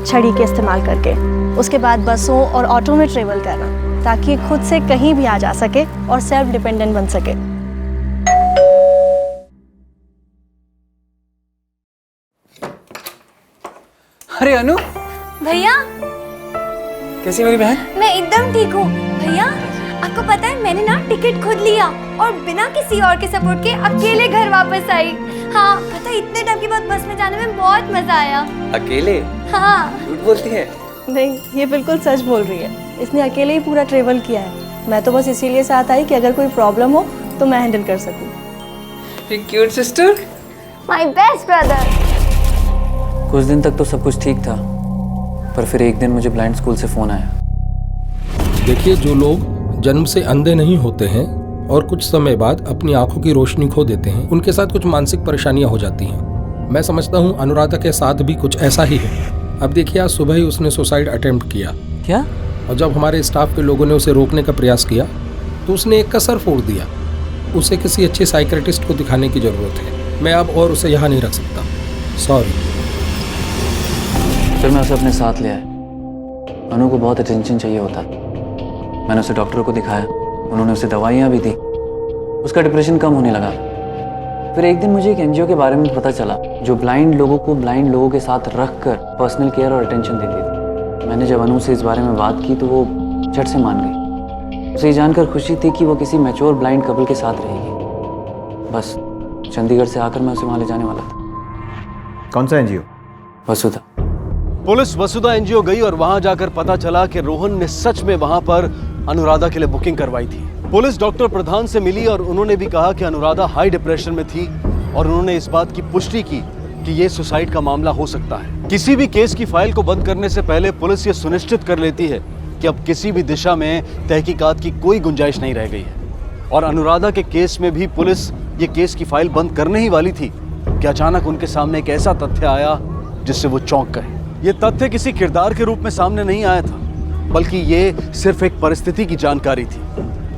S: छड़ी के इस्तेमाल करके। उसके बाद बसों और ऑटो में ट्रेवल करना, ताकि खुद से कहीं भी आ जा सके और सेल्फ डिपेंडेंट बन सके।
H: अरे अनु,
G: भैया
H: कैसी मेरी बहन?
G: मैं एकदम ठीक हूँ। भैया आपको पता है मैंने ना टिकट खुद लिया और बिना किसी और के सपोर्ट के अकेले घर वापस आई। हाँ पता है, इतने टाइम के बाद बस में जाने में बहुत मजा आया।
K: अकेले?
G: हाँ।
K: झूठ बोलती है?
S: नहीं, ये बिल्कुल सच बोल रही है। इसने अकेले ही पूरा ट्रेवल किया है। मैं तो बस इसीलिए साथ आई कि अगर कोई प्रॉब्लम हो तो मैं हैंडल कर सकूं।
K: Cute sister,
G: my best brother.
H: कुछ दिन तक तो सब कुछ ठीक था, पर फिर एक दिन मुझे ब्लाइंड स्कूल से फोन आया।
T: देखिए, जो लोग जन्म से अंधे नहीं होते हैं और कुछ समय बाद अपनी आंखों की रोशनी खो देते हैं, उनके साथ कुछ मानसिक परेशानियां हो जाती हैं। मैं समझता हूं अनुराधा के साथ भी कुछ ऐसा ही है। अब देखिए, आज सुबह ही उसने सुसाइड अटेम्प्ट किया।
H: क्या?
T: और जब हमारे स्टाफ के लोगों ने उसे रोकने का प्रयास किया तो उसने एक कसर फोड़ दिया। उसे किसी अच्छे साइकियाट्रिस्ट को दिखाने की जरूरत है। मैं अब और उसे यहाँ नहीं रख सकता, सॉरी।
H: फिर मैं उसे अपने साथ ले आया। अनु को बहुत अटेंशन चाहिए होता। मैंने उसे डॉक्टर को दिखाया, उन्होंने उसे दवाइयाँ भी दी, उसका डिप्रेशन कम होने लगा। फिर एक दिन मुझे एक एनजीओ के बारे में पता चला जो ब्लाइंड लोगों को ब्लाइंड लोगों के साथ रखकर पर्सनल केयर और अटेंशन देती थी। मैंने जब अनु से इस बारे में बात की तो वो झट से मान गई। उसे ये जानकर खुशी थी कि वो किसी मैच्योर ब्लाइंड कपल के साथ रहेगी। बस चंडीगढ़ से आकर मैं उसे वहाँ ले जाने वाला था।
A: कौन सा एनजीओ?
H: वसुधा।
F: पुलिस वसुधा एनजीओ गई और वहां जाकर पता चला कि रोहन ने सच में वहां पर अनुराधा के लिए बुकिंग करवाई थी। पुलिस डॉक्टर प्रधान से मिली और उन्होंने भी कहा कि अनुराधा हाई डिप्रेशन में थी और उन्होंने इस बात की पुष्टि की कि ये सुसाइड का मामला हो सकता है। किसी भी केस की फाइल को बंद करने से पहले पुलिस ये सुनिश्चित कर लेती है कि अब किसी भी दिशा में तहकीकात की कोई गुंजाइश नहीं रह गई है। और अनुराधा के केस में भी पुलिस ये केस की फाइल बंद करने ही वाली थी कि अचानक उनके सामने एक ऐसा तथ्य आया जिससे वो चौंक गए। ये तथ्य किसी किरदार के रूप में सामने नहीं आया था, बल्कि ये सिर्फ एक परिस्थिति की जानकारी थी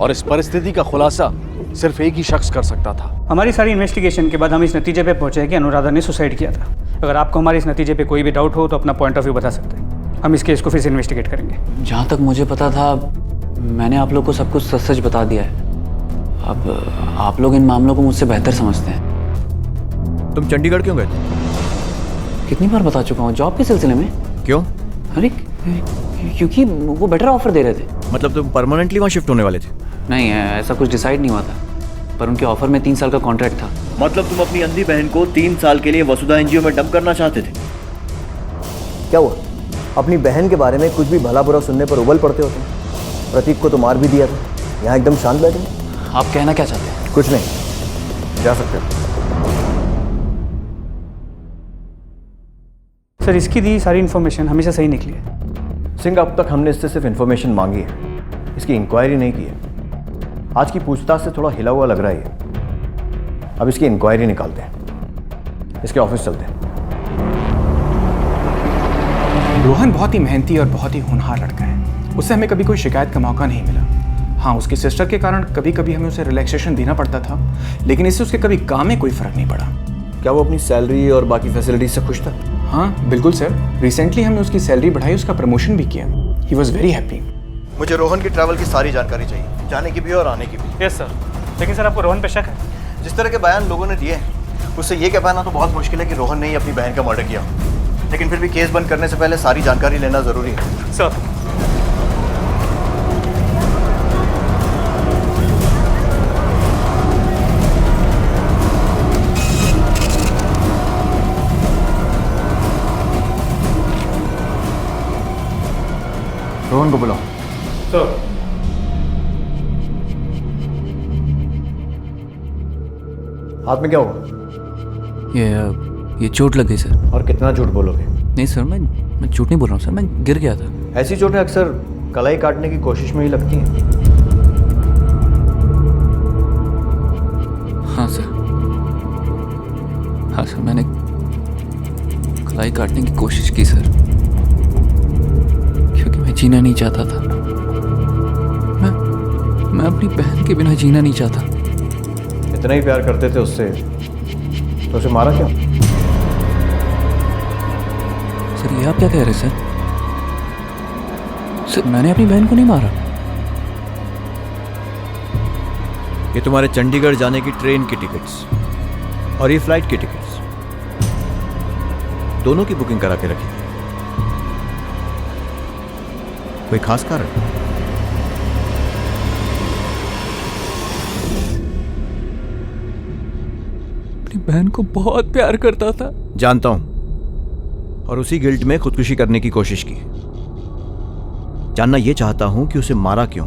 F: और इस परिस्थिति का खुलासा सिर्फ एक ही शख्स कर सकता था।
B: हमारी सारी इन्वेस्टिगेशन के बाद हम इस नतीजे पे पहुंचे कि अनुराधा ने सुसाइड किया था। अगर आपको हमारे इस नतीजे पे कोई भी डाउट हो तो अपना पॉइंट ऑफ व्यू बता सकते हैं। हम इस केस को फिर से इन्वेस्टिगेट करेंगे।
H: जहाँ तक मुझे पता था मैंने आप लोग को सब कुछ सच सच बता दिया है। अब आप लोग इन मामलों को मुझसे बेहतर समझते हैं।
A: तुम चंडीगढ़ क्यों गए थे?
H: कितनी बार बता चुका हूँ, जॉब के सिलसिले में।
A: क्यों?
H: अरे क्योंकि वो बेटर ऑफर दे रहे थे।
A: मतलब तुम परमानेंटली वहाँ शिफ्ट होने वाले थे?
H: नहीं, ऐसा कुछ डिसाइड नहीं हुआ था, पर उनके ऑफर में 3 साल का कॉन्ट्रैक्ट था।
A: मतलब तुम अपनी अंधी बहन को 3 साल के लिए वसुधा एनजीओ में डंप करना चाहते थे? क्या हुआ? अपनी बहन के बारे में कुछ भी भला बुरा सुनने पर उबल पड़ते हो तुम। प्रतीक को तो मार भी दिया था, यहाँ एकदम शांत बैठे।
H: आप कहना क्या चाहते हैं?
A: कुछ नहीं, जा सकते हो।
B: सर, इसकी दी सारी इन्फॉर्मेशन हमेशा सही निकली है।
A: सिंह, अब तक हमने इससे सिर्फ इन्फॉर्मेशन मांगी है, इसकी इंक्वायरी नहीं की है। आज की पूछताछ से थोड़ा हिला हुआ लग रहा है ये। अब इसकी इंक्वायरी निकालते हैं, इसके ऑफिस चलते हैं।
Q: रोहन बहुत ही मेहनती और बहुत ही होनहार लड़का है। उससे हमें कभी कोई शिकायत का मौका नहीं मिला। हाँ, उसकी सिस्टर के कारण कभी कभी हमें उसे रिलैक्सेशन देना पड़ता था, लेकिन इससे उसके कभी काम में कोई फर्क नहीं पड़ा।
A: क्या वो अपनी सैलरी और बाकी फैसिलिटीज से खुश था?
Q: हाँ बिल्कुल सर, रिसेंटली हमने उसकी सैलरी बढ़ाई, उसका प्रमोशन भी किया। He was very happy.
A: मुझे रोहन की ट्रैवल की सारी जानकारी चाहिए, जाने की भी और आने की भी।
I: Yes sir. लेकिन सर आपको रोहन पे शक है?
A: जिस तरह के बयान लोगों ने दिए हैं उससे ये कह पाना तो बहुत मुश्किल है कि रोहन ने ही अपनी बहन का मर्डर किया। लेकिन फिर भी केस बंद करने से पहले सारी जानकारी लेना जरूरी है।
I: सर,
A: रोहन को बुलाओ।
I: सर,
A: हाथ में क्या हुआ?
H: ये चोट लग गई सर।
A: और कितना झूठ बोलोगे?
H: नहीं सर, मैं झूठ नहीं बोल रहा हूँ सर, मैं गिर गया था।
A: ऐसी चोटें अक्सर कलाई काटने की कोशिश में ही लगती हैं।
H: हाँ सर, हाँ सर, मैंने कलाई काटने की कोशिश की सर, क्योंकि मैं जीना नहीं चाहता था। मैं अपनी बहन के बिना जीना नहीं चाहता।
A: इतना ही प्यार करते थे उससे तो उसे मारा क्यों?
H: सर, ये आप क्या कह रहे हैं सर? सर, मैंने अपनी बहन को नहीं मारा।
A: ये तुम्हारे चंडीगढ़ जाने की ट्रेन की टिकट्स और ये फ्लाइट की टिकट्स दोनों की बुकिंग करा के रखी थी। कोई खास कारण?
H: अपनी बहन को बहुत प्यार करता था।
A: जानता हूं, और उसी गिल्ट में खुदकुशी करने की कोशिश की। जानना यह चाहता हूं कि उसे मारा क्यों?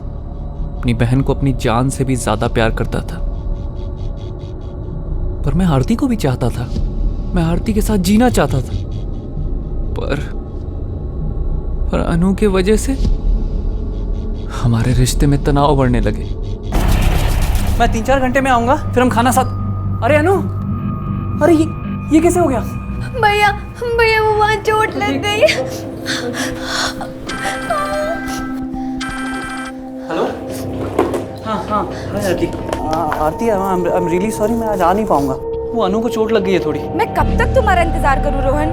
H: अपनी बहन को अपनी जान से भी ज्यादा प्यार करता था, पर मैं आरती को भी चाहता था। मैं आरती के साथ जीना चाहता था, पर अनु के वजह से हमारे रिश्ते में तनाव बढ़ने लगे।
D: मैं 3-4 घंटे में आऊंगा, फिर हम खाना साथ। अरे अनु, अरे ये कैसे हो गया?
G: भैया भैया, वो वहाँ चोट लग गई।
D: हेलो। हाँ आरती। आरती, आई एम रियली सॉरी, मैं आज आ नहीं पाऊंगा। वो अनु को चोट लग गई है थोड़ी।
J: मैं कब तक तुम्हारा इंतजार करूं रोहन?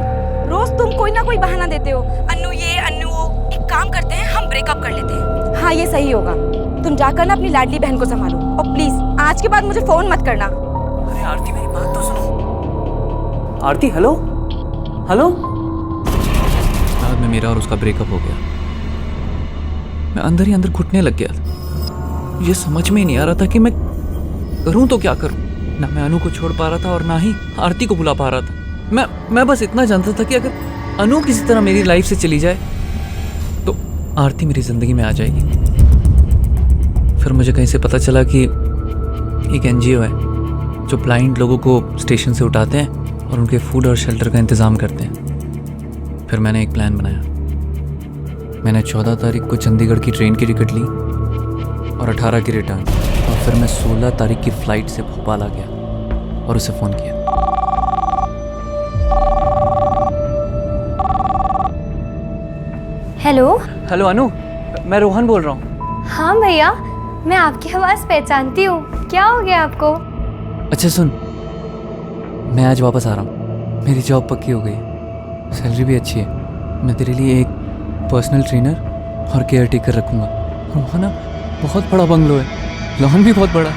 J: रोज तुम कोई ना कोई बहाना देते हो, अनु ये अनु वो। एक काम करते हैं, हम ब्रेकअप कर लेते हैं। हाँ, ये सही होगा। तुम जाकर ना अपनी लाडली बहन को संभालो, और प्लीज आज के बाद मुझे फोन मत करना।
D: अरे आरती, मेरी बात तो सुनो। आरती, हेलो हेलो।
H: बाद में मेरा और उसका ब्रेकअप हो गया। मैं अंदर ही अंदर घुटने लग गया था। ये समझ में ही नहीं आ रहा था कि मैं करूं तो क्या करूं। ना मैं अनु को छोड़ पा रहा था और ना ही आरती को बुला पा रहा था। मैं बस इतना जानता था कि अगर अनु किसी तरह मेरी लाइफ से चली जाए तो आरती मेरी जिंदगी में आ जाएगी। फिर मुझे कहीं से पता चला कि एक एनजीओ है जो ब्लाइंड लोगों को स्टेशन से उठाते हैं और उनके फूड और शेल्टर का इंतज़ाम करते हैं। फिर मैंने एक प्लान बनाया। मैंने 14 तारीख को चंडीगढ़ की ट्रेन की टिकट ली और 18 की रिटर्न, और फिर मैं 16 तारीख की फ़्लाइट से भोपाल आ गया और उसे फ़ोन किया।
G: हेलो।
D: हेलो अनु, मैं रोहन बोल रहा हूँ।
G: हाँ भैया, मैं आपकी आवाज़ पहचानती हूँ। क्या हो गया आपको?
H: अच्छा सुन, मैं आज वापस आ रहा हूँ। मेरी जॉब पक्की हो गई, सैलरी भी अच्छी है। मैं तेरे लिए एक पर्सनल ट्रेनर और केयर टेकर रखूँगा। और वहाँ ना बहुत बड़ा बंगलो है, लॉन भी बहुत बड़ा।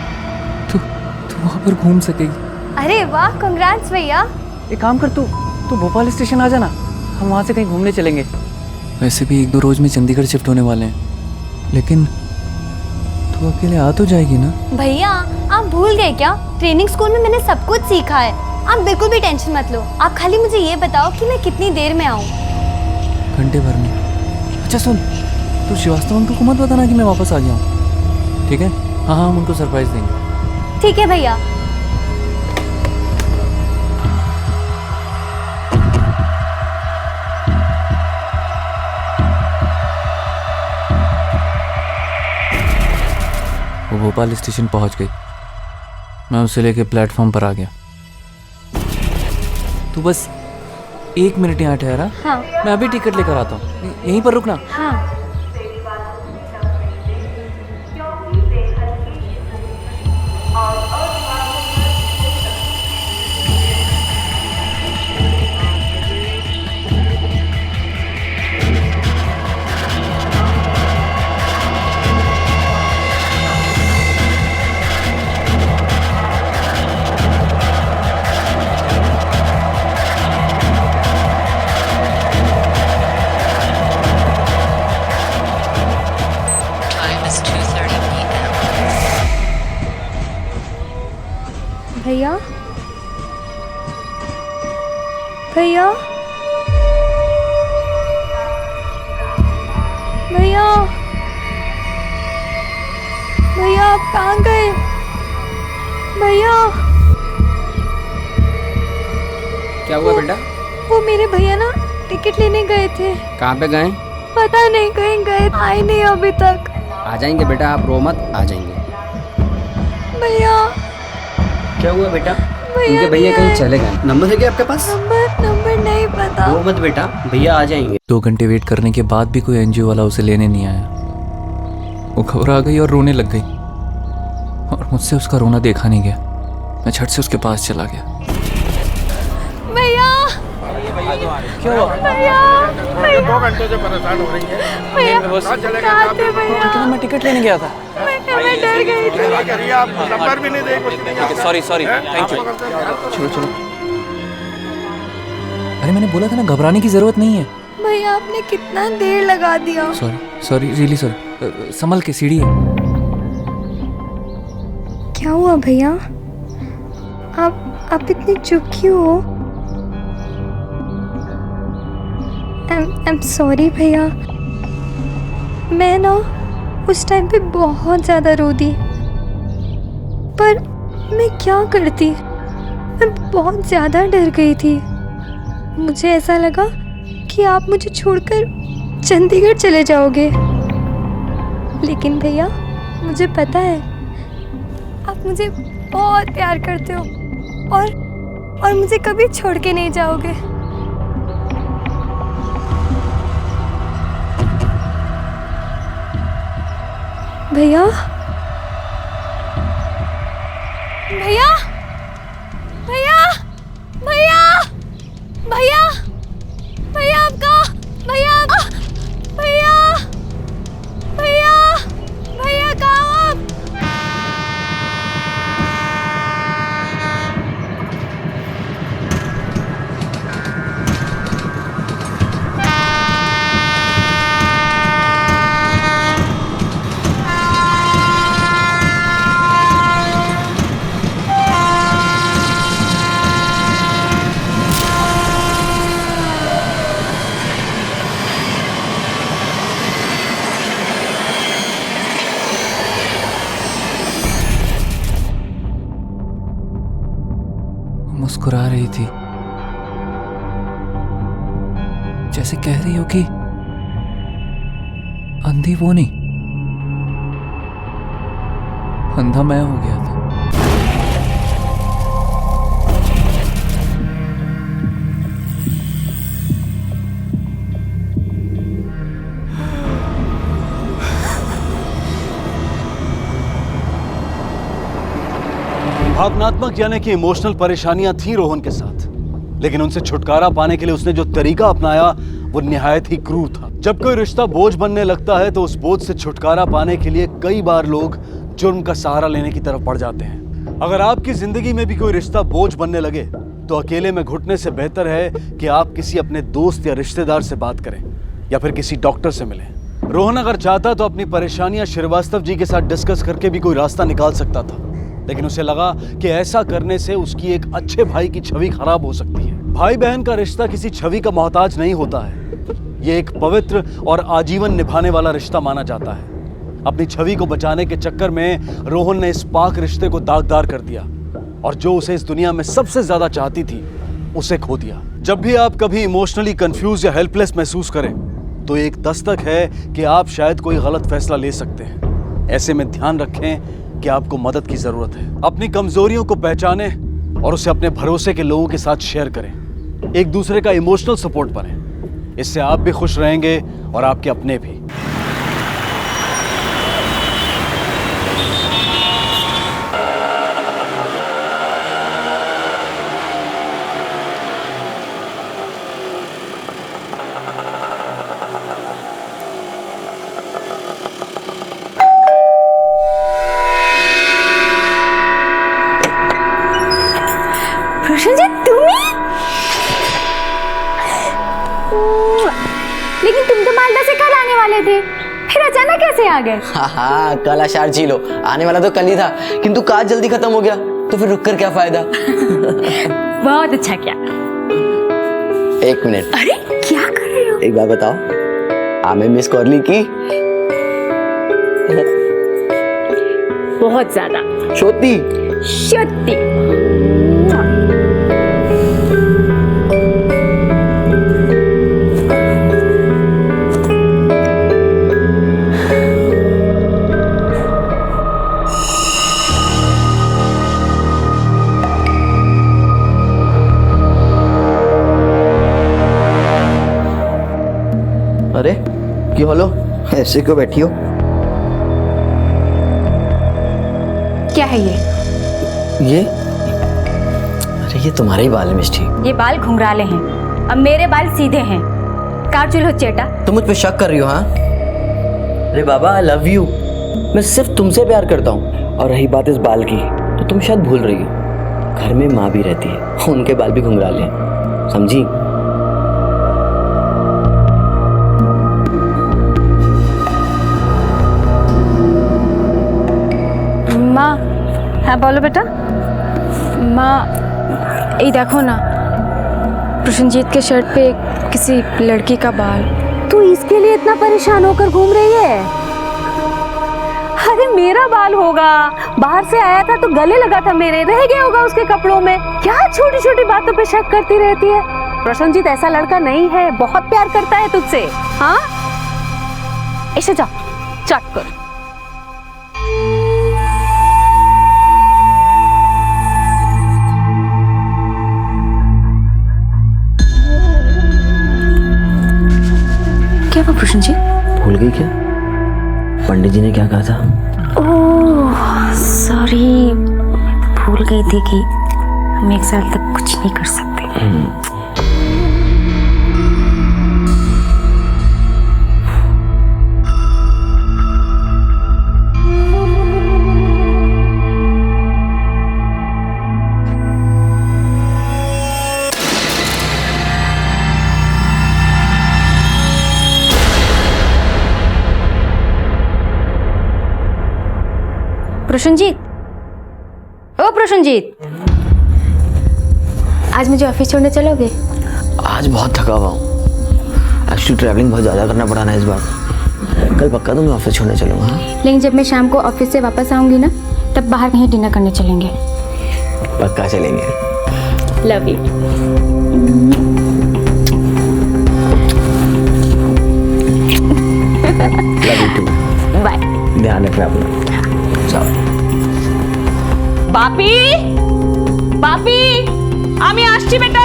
H: तू वहाँ पर घूम सकेगी।
G: अरे वाह, कांग्रेट्स भैया।
H: एक काम कर, तू भोपाल स्टेशन आ जाना, हम वहाँ से कहीं घूमने चलेंगे। वैसे भी 1-2 रोज में चंडीगढ़ शिफ्ट होने वाले हैं, लेकिन तू अकेले आ तो जाएगी ना?
G: भैया आप भूल गए क्या? ट्रेनिंग स्कूल में मैंने सब कुछ सीखा है। आप बिल्कुल भी टेंशन मत लो। आप खाली मुझे ये बताओ कि मैं कितनी देर में आऊँ?
H: घंटे भर में। अच्छा सुन, तू श्रीवास्तव अंकल को मत बताना कि मैं वापस आ गया हूँ, ठीक है? हाँ, हम उनको सरप्राइज देंगे।
G: ठीक है भैया।
H: वो भोपाल स्टेशन पहुंच गई। मैं उसे लेके प्लेटफॉर्म पर आ गया। तू बस 1 मिनट यहाँ ठहरा।
G: हाँ।
H: मैं अभी टिकट लेकर आता हूँ, यहीं पर रुकना।
G: हाँ। भैया भैया भैया भैया आप कहाँ गए? भैया
D: क्या हुआ बेटा?
G: वो मेरे भैया ना टिकट लेने गए थे।
D: कहाँ पे गए?
G: पता नहीं कहीं गए, आए नहीं अभी तक।
D: आ जाएंगे बेटा, आप रो मत, आ जाएंगे।
G: भैया
D: क्या हुआ बेटा?
G: भैया
D: उनके भैया कहीं चले गए। नंबर है क्या आपके पास?
G: नंबर नहीं पता।
D: रो मत बेटा, भैया आ जाएंगे।
H: 2 घंटे वेट करने के बाद भी कोई एनजीओ वाला उसे लेने नहीं आया। वो घबरा गई और रोने लग गई, और मुझसे उसका रोना देखा नहीं गया। मैं झट से उसके पास चला गया।
G: भैया
H: क्या हुआ?
G: भैया
I: 2 घंटे से परेशान हो रही है।
G: भैया
I: कहाँ थे
G: भैया?
H: मैं टिकट लेने गया था।
G: मैं डर गई थी।
I: करिए, आप नंबर भी नहीं दे, कुछ नहीं।
H: Sorry thank you. चलो अरे मैंने बोला था ना, घबराने की जरूरत नहीं है।
G: भैया आपने कितना देर लगा दिया।
H: Sorry really sorry. संभल के, सीढ़ी है।
G: क्या हुआ भैया? आप इतने चुप क्यों हो? I'm सॉरी भैया। मैं ना उस टाइम पे बहुत ज़्यादा रो दी, पर मैं क्या करती? मैं बहुत ज़्यादा डर गई थी। मुझे ऐसा लगा कि आप मुझे छोड़कर चंडीगढ़ चले जाओगे, लेकिन भैया मुझे पता है आप मुझे बहुत प्यार करते हो और मुझे कभी छोड़ के नहीं जाओगे। भैया भैया भैया भैया भैया भैया आपका भैया भैया भैया भैया कहाँ हो आप?
H: मुस्कुरा रही थी, जैसे कह रही हो कि अंधी वो नहीं, अंधा मैं हो गया था।
F: भावनात्मक यानी कि इमोशनल परेशानियां थी रोहन के साथ, लेकिन उनसे छुटकारा पाने के लिए उसने जो तरीका अपनाया वो निहायत ही क्रूर था। जब कोई रिश्ता बोझ बनने लगता है तो उस बोझ से छुटकारा पाने के लिए कई बार लोग जुर्म का सहारा लेने की तरफ बढ़ जाते हैं। अगर आपकी जिंदगी में भी कोई रिश्ता बोझ बनने लगे तो अकेले में घुटने से बेहतर है कि आप किसी अपने दोस्त या रिश्तेदार से बात करें या फिर किसी डॉक्टर से मिलें। रोहन अगर चाहता तो अपनी परेशानियां श्रीवास्तव जी के साथ डिस्कस करके भी कोई रास्ता निकाल सकता था, लेकिन उसे लगा कि ऐसा करने से उसकी एक अच्छे भाई की छवि खराब हो सकती है। भाई बहन का रिश्ता किसी छवि का मोहताज नहीं होता है, ये एक पवित्र और आजीवन निभाने वाला रिश्ता माना जाता है। अपनी छवि को बचाने के चक्कर में रोहन ने इस पाक रिश्ते को दागदार कर दिया और जो उसे इस दुनिया में सबसे ज्यादा चाहती थी उसे खो दिया। जब भी आप कभी इमोशनली कंफ्यूज या हेल्पलेस महसूस करें तो एक दस्तक है कि आप शायद कोई गलत फैसला ले सकते हैं। ऐसे में ध्यान रखें कि आपको मदद की जरूरत है। अपनी कमजोरियों को पहचानें और उसे अपने भरोसे के लोगों के साथ शेयर करें। एक दूसरे का इमोशनल सपोर्ट बने, इससे आप भी खुश रहेंगे और आपके अपने भी।
G: लेकिन तुम तो मालदा से कल आने वाले थे, फिर अचानक कैसे आ गए?
U: हाँ, कल आषाढ़ झीलो आने वाला तो कल ही था, किंतु काज जल्दी खत्म हो गया तो फिर रुक कर क्या फायदा।
G: बहुत अच्छा किया।
U: एक मिनट।
G: अरे क्या कर रहे हो?
U: एक बात बताओ, आमे मिस कॉर्ली की?
G: बहुत ज्यादा।
U: छोटी
G: छोटी।
U: अरे क्यों हलो, ऐसे क्यों बैठी हो?
G: क्या है ये?
U: अरे ये तुम्हारे ही बाल है मिष्टी।
G: ये बाल घुंघराले हैं, अब मेरे बाल सीधे हैं। काट चूल्हो चेटा।
U: तुम मुझ पे शक कर रही हो? हाँ, अरे बाबा आई लव यू, मैं सिर्फ तुमसे प्यार करता हूँ। और रही बात इस बाल की तो तुम शायद भूल रही हो, घर में माँ भी रहती है, उनके बाल भी घुंघराले हैं, समझी?
J: माँ। हाँ बोलो बेटा। माँ ये देखो ना, प्रसन्नजीत के शर्ट पे किसी लड़की का बाल।
G: तू इसके लिए इतना परेशान होकर घूम रही है? अरे मेरा बाल होगा, बाहर से आया था तो गले लगा था मेरे, रह गया होगा उसके कपड़ों में। क्या छोटी छोटी बातों पे शक करती रहती है? प्रसन्नजीत ऐसा लड़का नहीं है, बहुत प्यार करता है तुझसे। हाँ ऐसे जा, चट कर।
J: क्या वो प्रसन्नजीत?
U: भूल गई क्या पंडित जी ने क्या कहा था?
J: ओह सॉरी, भूल गई थी कि हम 1 साल तक कुछ नहीं कर सकते। प्रसन्नजीत, ओ प्रसन्नजीत, आज मुझे ऑफिस छोड़ने चलोगे?
U: आज बहुत थका हुआ हूँ, एक्चुअली ट्रैवलिंग बहुत ज़्यादा करना पड़ा ना इस बार। कल पक्का तो मैं ऑफिस छोड़ने चलूँगा।
J: लेकिन जब मैं शाम को ऑफिस से वापस आऊंगी ना, तब बाहर कहीं डिनर करने चलेंगे।
U: पक्का चलेंगे।
J: Love you.
U: Love you too.
J: Bye.
U: ध्यान रखना अपना।
V: बापी, बापी, आमी आसছি बेटा।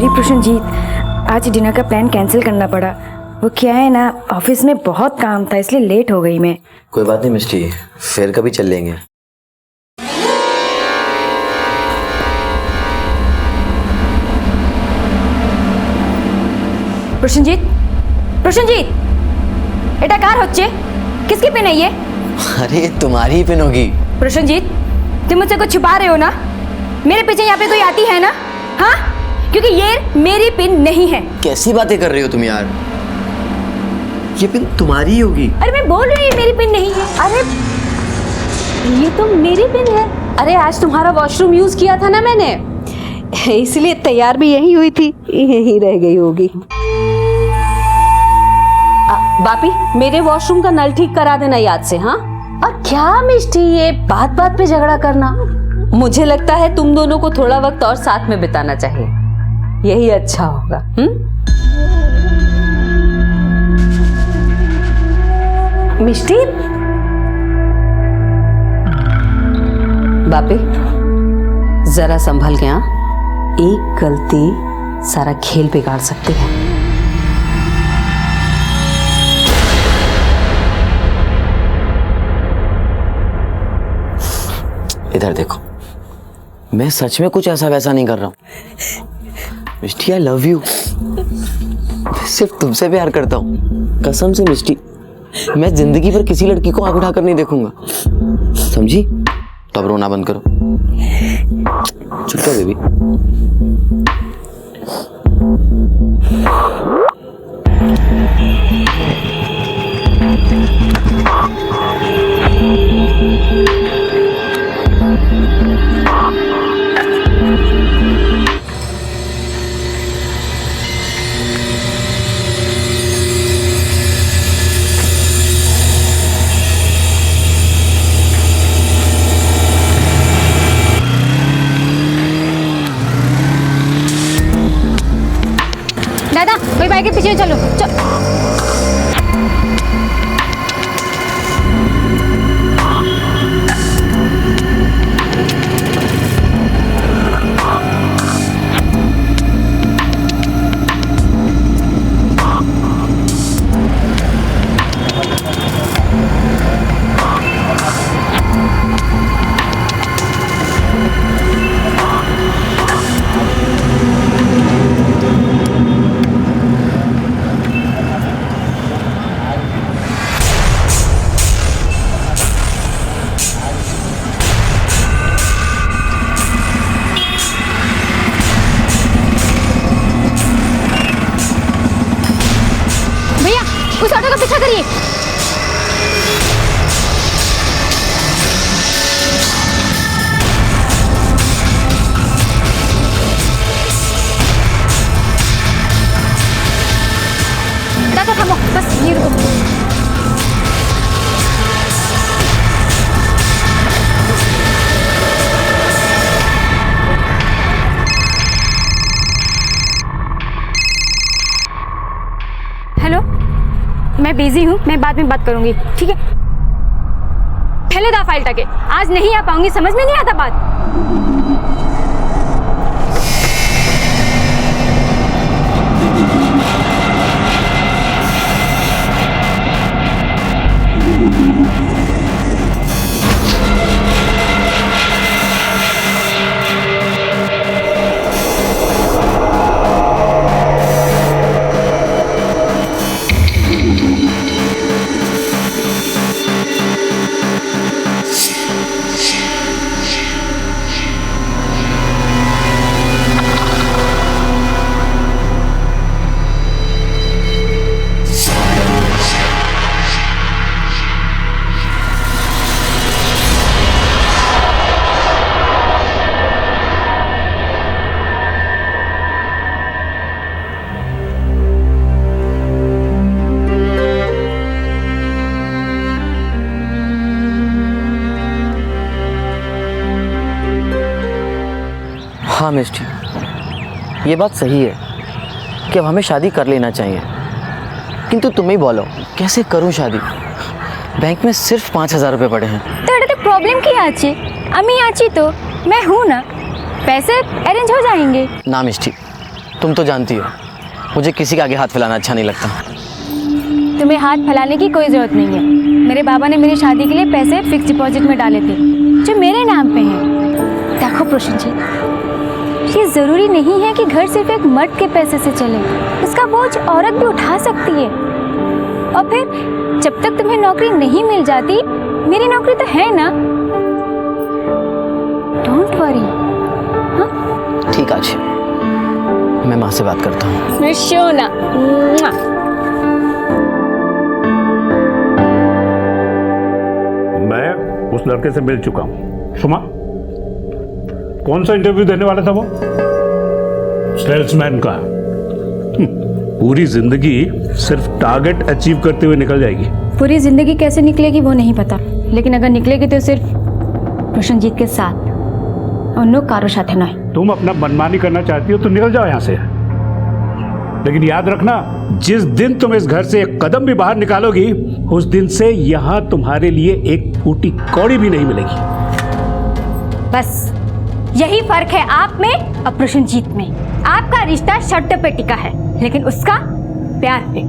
J: सॉरी प्रशनजीत, आज डिनर का प्लान कैंसिल करना पड़ा। वो क्या है ना, ऑफिस में बहुत काम था इसलिए लेट हो गई मैं।
U: कोई बात नहीं मिस्टी, फिर कभी चल लेंगे।
J: प्रशनजीत, प्रशनजीत, এটা কার হচ্ছে? किसकी पिन है ये?
U: अरे तुम्हारी ही पिन होगी।
J: प्रशनजीत, तुम मुझसे कुछ छुपा रहे हो ना? मेरे पीछे यहाँ पे कोई आती है ना? हाँ? क्योंकि ये मेरी पिन नहीं है।
U: कैसी बातें कर रही हो तुम यार? ये पिन तुम्हारी ही होगी।
J: अरे मैं बोल रही हूँ मेरी पिन नहीं है।
V: अरे ये तो मेरी पिन है। अरे आज तुम्हारा वॉशरूम यूज किया था ना मैंने, इसलिए तैयार भी यही हुई थी, यही रह गई होगी। बापी, मेरे वॉशरूम का नल ठीक करा देना याद से, हाँ? और क्या मिष्टी ये बात बात पे झगड़ा करना? मुझे लगता है तुम दोनों को थोड़ा वक्त और साथ में बिताना चाहिए, यही अच्छा होगा। मिष्टी, बापी जरा संभल के, हाँ? एक गलती सारा खेल बिगाड़ सकती है।
U: इधर देखो, मैं सच में कुछ ऐसा वैसा नहीं कर रहा हूँ। मिष्टी, आई लव यू। मैं सिर्फ तुमसे प्यार करता हूँ, कसम से मिष्टी। मैं जिंदगी भर किसी लड़की को आंख उठाकर नहीं देखूंगा, समझी? तो अब रोना बंद करो। चुप कर बेबी।
J: दादा, कोई बाइक के पीछे चलो। उस ऑटो का पीछा करिए। दादा थामो, बस ये रुको। हेलो, मैं बिजी हूँ, मैं बाद में बात करूंगी, ठीक है? पहले दा फाइल टके, आज नहीं आ पाऊंगी, समझ में नहीं आता बात।
U: हाँ मिस्टी, ये बात सही है कि अब हमें शादी कर लेना चाहिए, किंतु तुम ही बोलो कैसे करूं शादी? बैंक में सिर्फ 5,000 रुपये पड़े हैं।
J: तो प्रॉब्लम की आची, अम्मी आची तो मैं हूँ ना, पैसे अरेंज हो जाएंगे।
U: ना मिस्टी, तुम तो जानती हो मुझे किसी के आगे हाथ फैलाना अच्छा नहीं लगता।
J: तुम्हें हाथ फैलाने की कोई ज़रूरत नहीं है। मेरे बाबा ने मेरी शादी के लिए पैसे फिक्स डिपॉजिट में डाले थे जो मेरे नाम पे हैं। देखो प्रशंसित, ये ज़रूरी नहीं है कि घर सिर्फ एक मर्द के पैसे से चले, उसका बोझ औरत भी उठा सकती है। और फिर जब तक तुम्हें नौकरी नहीं मिल जाती, मेरी नौकरी तो है ना, डोंट वरी।
U: ठीक आज मैं माँ से बात करता हूँ।
J: सोना
C: मैं उस लड़के से मिल चुका हूँ। सुमा, कौन सा इंटरव्यू देने वाला था वो? सेल्समैन का। पूरी जिंदगी सिर्फ टारगेट अचीव करते हुए निकल जाएगी।
J: पूरी जिंदगी कैसे निकलेगी वो नहीं पता, लेकिन अगर निकलेगी तो सिर्फ प्रशंजीत के साथ, उन कारो साथ नहीं।
C: तुम अपना मनमानी करना चाहती हो तो निकल जाओ यहाँ से, लेकिन याद रखना, जिस दिन तुम इस घर से एक कदम भी बाहर निकालोगी, उस दिन से यहाँ तुम्हारे लिए एक फूटी कौड़ी भी नहीं मिलेगी।
J: बस यही फर्क है आप में और प्रशंजीत में। आपका रिश्ता शर्त पे टिका है, लेकिन उसका प्यार पे,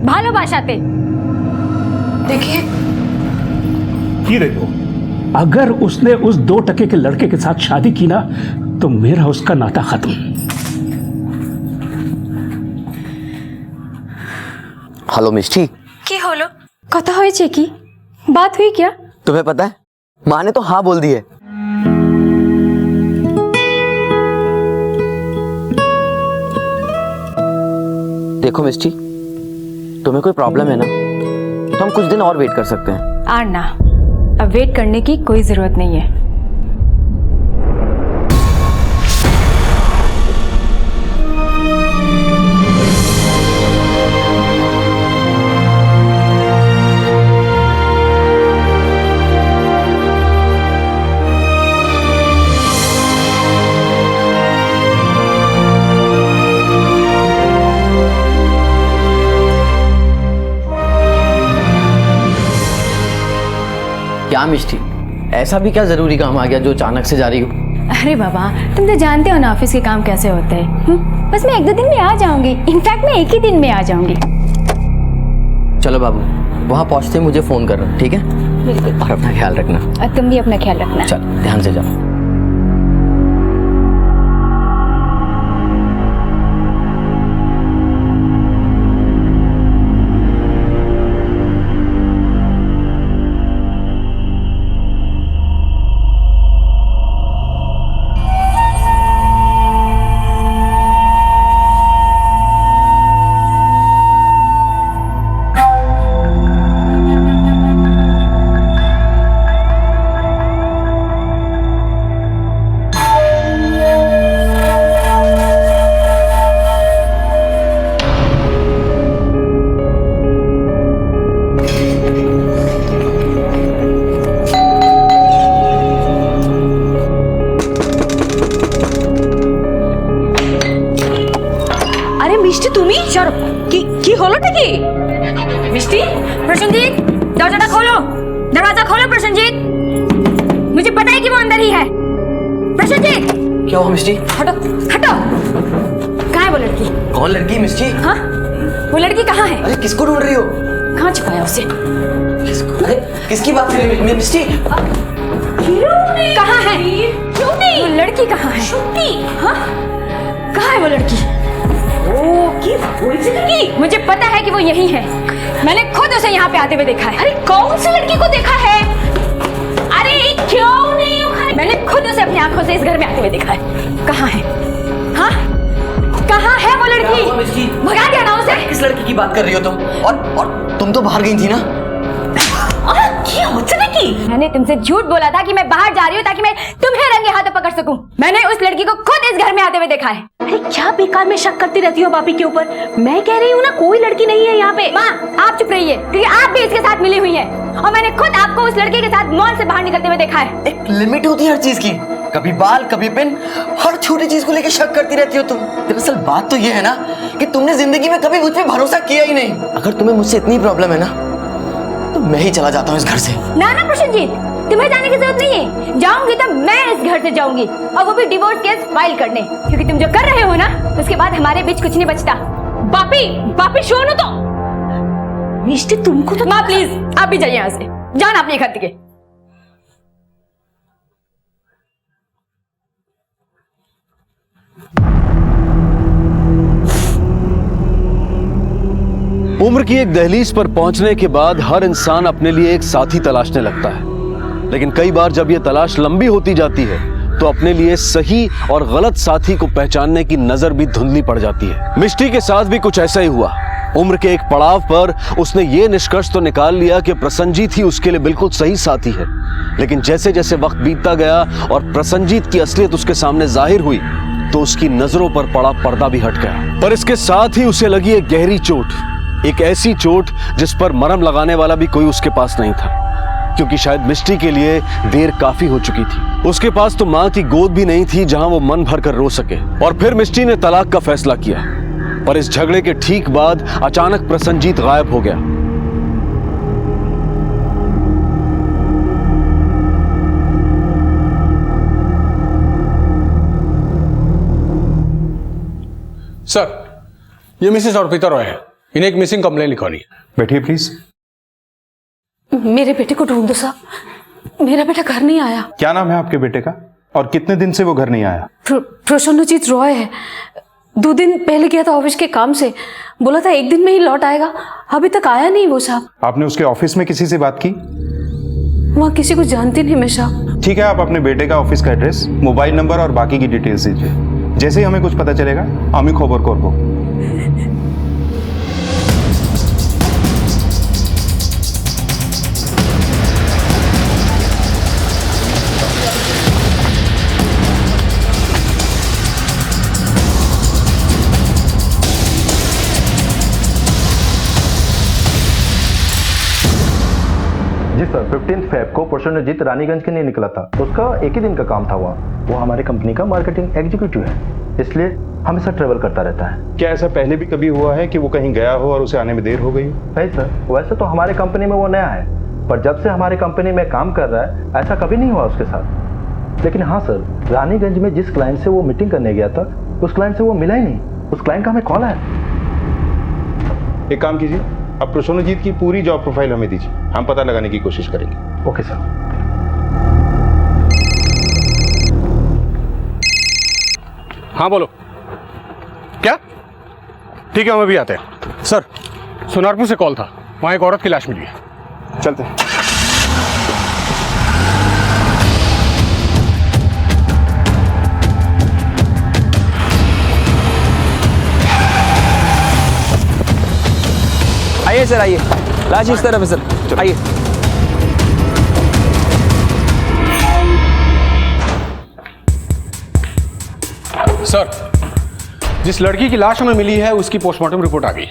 J: भालोबाशा पे।
C: देखिए, ये देखो, अगर उसने उस 2 टके के लड़के के साथ शादी की ना, तो मेरा उसका नाता खत्म।
U: हेलो मिष्टी।
J: কি হলো? কথা হয়েছে কি? बात हुई क्या?
U: तुम्हें पता है माँ ने तो हाँ बोल दी है। देखो मिष्टी, तुम्हें कोई प्रॉब्लम है ना, तो हम कुछ दिन और वेट कर सकते हैं।
J: आरना, अब वेट करने की कोई जरूरत नहीं है।
U: क्या मिष्टी, ऐसा भी क्या जरूरी काम आ गया जो अचानक से जा रही हो?
J: अरे बाबा, तुम तो जानते हो ना ऑफिस के काम कैसे होते हैं। बस मैं 1-2 दिन में आ जाऊंगी। इनफैक्ट मैं 1 ही दिन में आ जाऊंगी।
U: चलो बाबू, वहां पहुंचते मुझे फोन करना, ठीक है?
J: बिल्कुल।
U: और अपना ख्याल रखना।
J: और तुम भी अपना ख्याल रखना।
U: चलो ध्यान से जाओ।
J: মিষ্টি তুমি সরো কি হলো নাকি মিষ্টি प्रशंजीत दरवाजा खोलो प्रशंजीत मुझे पता है कि वो अंदर ही है प्रशंजीत
U: क्या हुआ मिष्टी
J: हटो कहाँ है वो लड़की
U: कौन लड़की मिष्टी
J: हाँ वो लड़की कहाँ है
U: अरे किसको ढूंढ रही हो
J: कहाँ छुपाया उसे
U: अरे किसकी बात कर रही हो मिष्टी
J: कहाँ है वो लड़की कहाँ है हाँ कहाँ है वो लड़की मुझे पता है कि वो यही है मैंने खुद उसे यहाँ पे आते हुए देखा है अरे कौन सी लड़की को देखा है अरे क्यों नहीं मैंने खुद उसे अपनी आंखों से इस घर में आते हुए देखा है कहाँ है हाँ कहाँ है वो लड़की भगा दिया ना उसे
U: किस लड़की की बात कर रही हो तुम और तुम तो बाहर गई थी ना
J: मैंने तुमसे झूठ बोला था कि मैं बाहर जा रही हूँ ताकि मैं तुम्हें रंगे हाथों पकड़ सकूं। मैंने उस लड़की को खुद इस घर में आते हुए देखा है।
V: अरे क्या बेकार में शक करती रहती हो भाभी के ऊपर। मैं कह रही हूँ ना कोई लड़की नहीं है यहाँ पे।
J: माँ आप चुप रहिए क्योंकि आप भी इसके साथ मिली हुई हैं और मैंने खुद आपको उस लड़के के साथ मॉल से बाहर निकलते हुए देखा है।
U: एक लिमिट होती है हर चीज की कभी बाल कभी पेन हर छोटी चीज को लेकर शक करती रहती हो तुम। दरअसल बात तो ये है ना कि तुमने जिंदगी में कभी मुझ पे भरोसा किया ही नहीं। अगर तुम्हें मुझसे इतनी प्रॉब्लम है ना तो मैं ही चला जाता हूँ इस घर से।
J: ना प्रशंजीत तुम्हें जाने की जरूरत नहीं है। जाऊंगी तो मैं इस घर से जाऊंगी, और वो भी डिवोर्स केस फाइल करने, क्योंकि तुम जो कर रहे हो ना उसके बाद हमारे बीच कुछ नहीं बचता।
V: बापी सुनो तो। मिष्टी तुमको तो
J: माँ प्लीज आप भी जाइए यहाँ से, जाना अपने घर के।
F: उम्र की एक दहलीज पर पहुंचने के बाद हर इंसान अपने लिए एक साथी तलाशने लगता है, लेकिन कई बार जब यह तलाश लंबी होती जाती है तो अपने लिए सही और गलत साथी को पहचानने की नजर भी धुंधली पड़ जाती है। मिष्टी के साथ भी कुछ ऐसा ही हुआ। उम्र के एक पड़ाव पर उसने ये निष्कर्ष तो निकाल लिया कि प्रसन्नजीत ही उसके लिए बिल्कुल सही साथी है, लेकिन जैसे जैसे वक्त बीतता गया और प्रसन्नजीत की असलियत उसके सामने जाहिर हुई तो उसकी नजरों पर पड़ा पर्दा भी हट गया। पर इसके साथ ही उसे लगी एक गहरी चोट, एक ऐसी चोट जिस पर मरहम लगाने वाला भी कोई उसके पास नहीं था, क्योंकि शायद मिष्टी के लिए देर काफी हो चुकी थी। उसके पास तो मां की गोद भी नहीं थी जहां वो मन भर कर रो सके। और फिर मिष्टी ने तलाक का फैसला किया, पर इस झगड़े के ठीक बाद अचानक प्रसन्नजीत गायब हो गया।
T: सर, ये मिसेस अर्पिता रॉय है, इन्हें एक मिसिंग कंप्लेन लिखवानी है।
L: बैठिए प्लीज।
V: मेरे बेटे को ढूंढ दो साहब, मेरा बेटा घर नहीं आया।
L: क्या नाम है आपके बेटे का और कितने दिन से वो घर नहीं आया?
V: प्रसन्नजीत रॉय है। 2 दिन पहले गया था ऑफिस के काम से, बोला था 1 दिन में ही लौट आएगा, अभी तक आया नहीं वो साहब।
L: आपने उसके ऑफिस में किसी से बात की?
V: वहाँ किसी को जानती नहीं मैं साहब।
L: ठीक है, आप अपने बेटे का ऑफिस का एड्रेस, मोबाइल नंबर और बाकी की डिटेल्स दीजिए। जैसे ही हमें कुछ पता चलेगा আমি খবর করব।
A: जी सर, 15 फेब को प्रसन्नजीत रानीगंज के लिए निकला था। उसका एक ही दिन का काम था वहाँ। वो हमारे कंपनी का मार्केटिंग एग्जीक्यूटिव है, इसलिए हमेशा ट्रेवल करता रहता है।
L: क्या ऐसा पहले भी कभी हुआ है कि वो कहीं गया हो और उसे आने में देर हो गई?
A: नहीं सर, वैसे तो हमारे कंपनी में वो नया है, पर जब से हमारे कंपनी में काम कर रहा है ऐसा कभी नहीं हुआ उसके साथ। लेकिन हाँ सर, रानीगंज में जिस क्लाइंट से वो मीटिंग करने गया था उस क्लाइंट से वो मिला ही नहीं। उस क्लाइंट का हमें कॉल है।
L: एक काम कीजिए, अब प्रसन्नजीत की पूरी जॉब प्रोफाइल हमें दीजिए, हम पता लगाने की कोशिश करेंगे।
A: Okay sir.
T: हाँ बोलो। क्या? ठीक है, हम अभी आते हैं। सर, सोनारपुर से कॉल था, वहाँ एक औरत की लाश मिली है।
L: चलते हैं।
K: आइए सर, आइए। लाश इस तरफ है सर, आइए।
T: सर, जिस लड़की की लाश हमें मिली है उसकी पोस्टमार्टम रिपोर्ट आ गई है।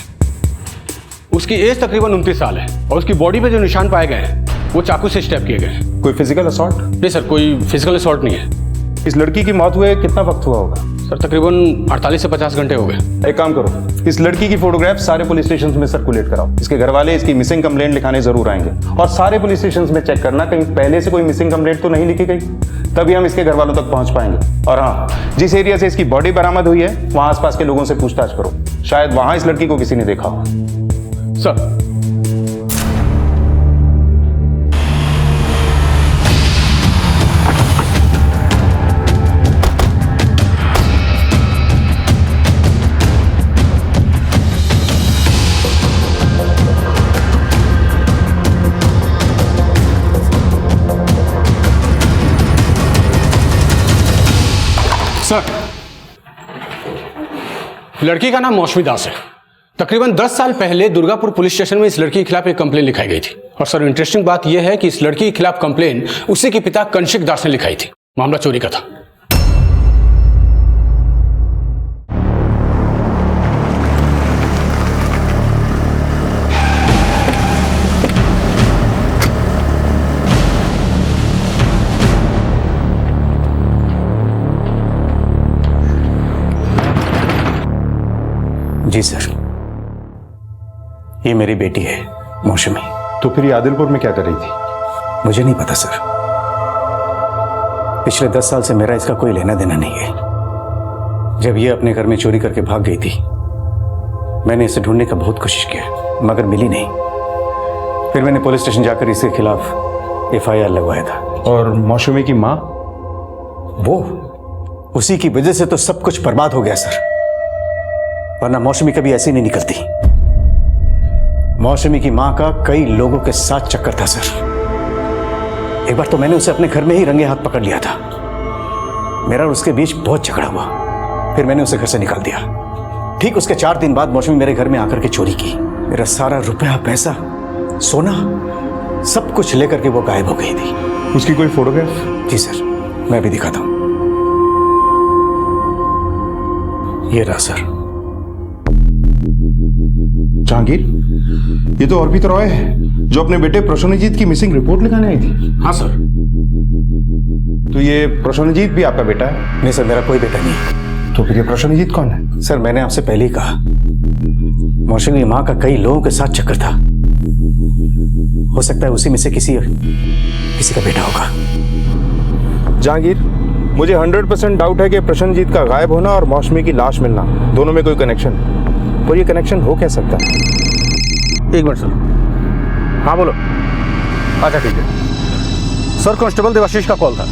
T: उसकी एज तकरीबन 29 साल है और उसकी बॉडी पे जो निशान पाए गए हैं वो चाकू से स्टैब किए गए हैं।
L: कोई फिजिकल असॉल्ट?
T: नहीं सर, कोई फिजिकल असॉल्ट नहीं है।
L: इस लड़की की मौत हुए कितना वक्त हुआ होगा?
T: सर, तकरीबन 48 से 50 घंटे हो गए।
L: एक काम करो, इस लड़की की फोटोग्राफ सारे पुलिस स्टेशन में सर्कुलेट कराओ। इसके घर वाले इसकी मिसिंग कंप्लेंट लिखाने जरूर आएंगे और सारे पुलिस स्टेशन में चेक करना कहीं पहले से कोई मिसिंग कंप्लेंट तो नहीं लिखी गई, तभी हम इसके घर वालों तक पहुंच पाएंगे। और हाँ, जिस एरिया से इसकी बॉडी बरामद हुई है वहां आसपास के लोगों से पूछताछ करो, शायद वहां इस लड़की को किसी ने देखा हो।
T: सर, सर, लड़की का नाम मौसमी दास है। तकरीबन 10 साल पहले दुर्गापुर पुलिस स्टेशन में इस लड़की के खिलाफ एक कंप्लेन लिखाई गई थी। और सर, इंटरेस्टिंग बात यह है कि इस लड़की के खिलाफ कंप्लेन उसी के पिता कौशिक दास ने लिखाई थी। मामला चोरी का था।
N: जी सर, ये मेरी बेटी है मौसमी।
L: तो फिर ये आदिलपुर में क्या कर रही थी?
N: मुझे नहीं पता सर। पिछले 10 साल से मेरा इसका कोई लेना देना नहीं है। जब ये अपने घर में चोरी करके भाग गई थी, मैंने इसे ढूंढने का बहुत कोशिश किया मगर मिली नहीं। फिर मैंने पुलिस स्टेशन जाकर इसके खिलाफ FIR लगवाया था।
L: और मौसमी की माँ?
N: वो उसी की वजह से तो सब कुछ बर्बाद हो गया सर, वरना मौसमी कभी ऐसी नहीं निकलती। मौसमी की माँ का कई लोगों के साथ चक्कर था सर। एक बार तो मैंने उसे अपने घर में ही रंगे हाथ पकड़ लिया था। मेरा और उसके बीच बहुत झगड़ा हुआ, फिर मैंने उसे घर से निकाल दिया। ठीक उसके 4 दिन बाद मौसमी मेरे घर में आकर के चोरी की। मेरा सारा रुपया, पैसा, सोना सब कुछ लेकर के वो गायब हो गई थी।
L: उसकी कोई फोटोग्राफ?
N: जी सर, मैं भी दिखाता हूं। ये रहा सर।
L: जहांगीर, ये तो अर्पित रॉय है जो अपने बेटे प्रसन्नजीत की मिसिंग रिपोर्ट लिखाने आई थी।
N: हाँ सर।
L: तो ये प्रसन्नजीत भी आपका बेटा है?
N: नहीं सर, मेरा कोई बेटा नहीं।
L: तो फिर ये प्रसन्नजीत कौन है?
N: सर, मैंने आपसे पहले ही कहा, मौसमी की माँ का कई लोगों के साथ चक्कर था। हो सकता है उसी में से किसी का बेटा होगा।
L: जहांगीर, मुझे 100% डाउट है कि प्रसन्नजीत का गायब होना और मौसमी की लाश मिलना, दोनों में कोई कनेक्शन है। और ये कनेक्शन हो क्या सकता है?
O: एक मिनट सर। हाँ बोलो। अच्छा ठीक है सर, कांस्टेबल देवाशीष का कॉल था।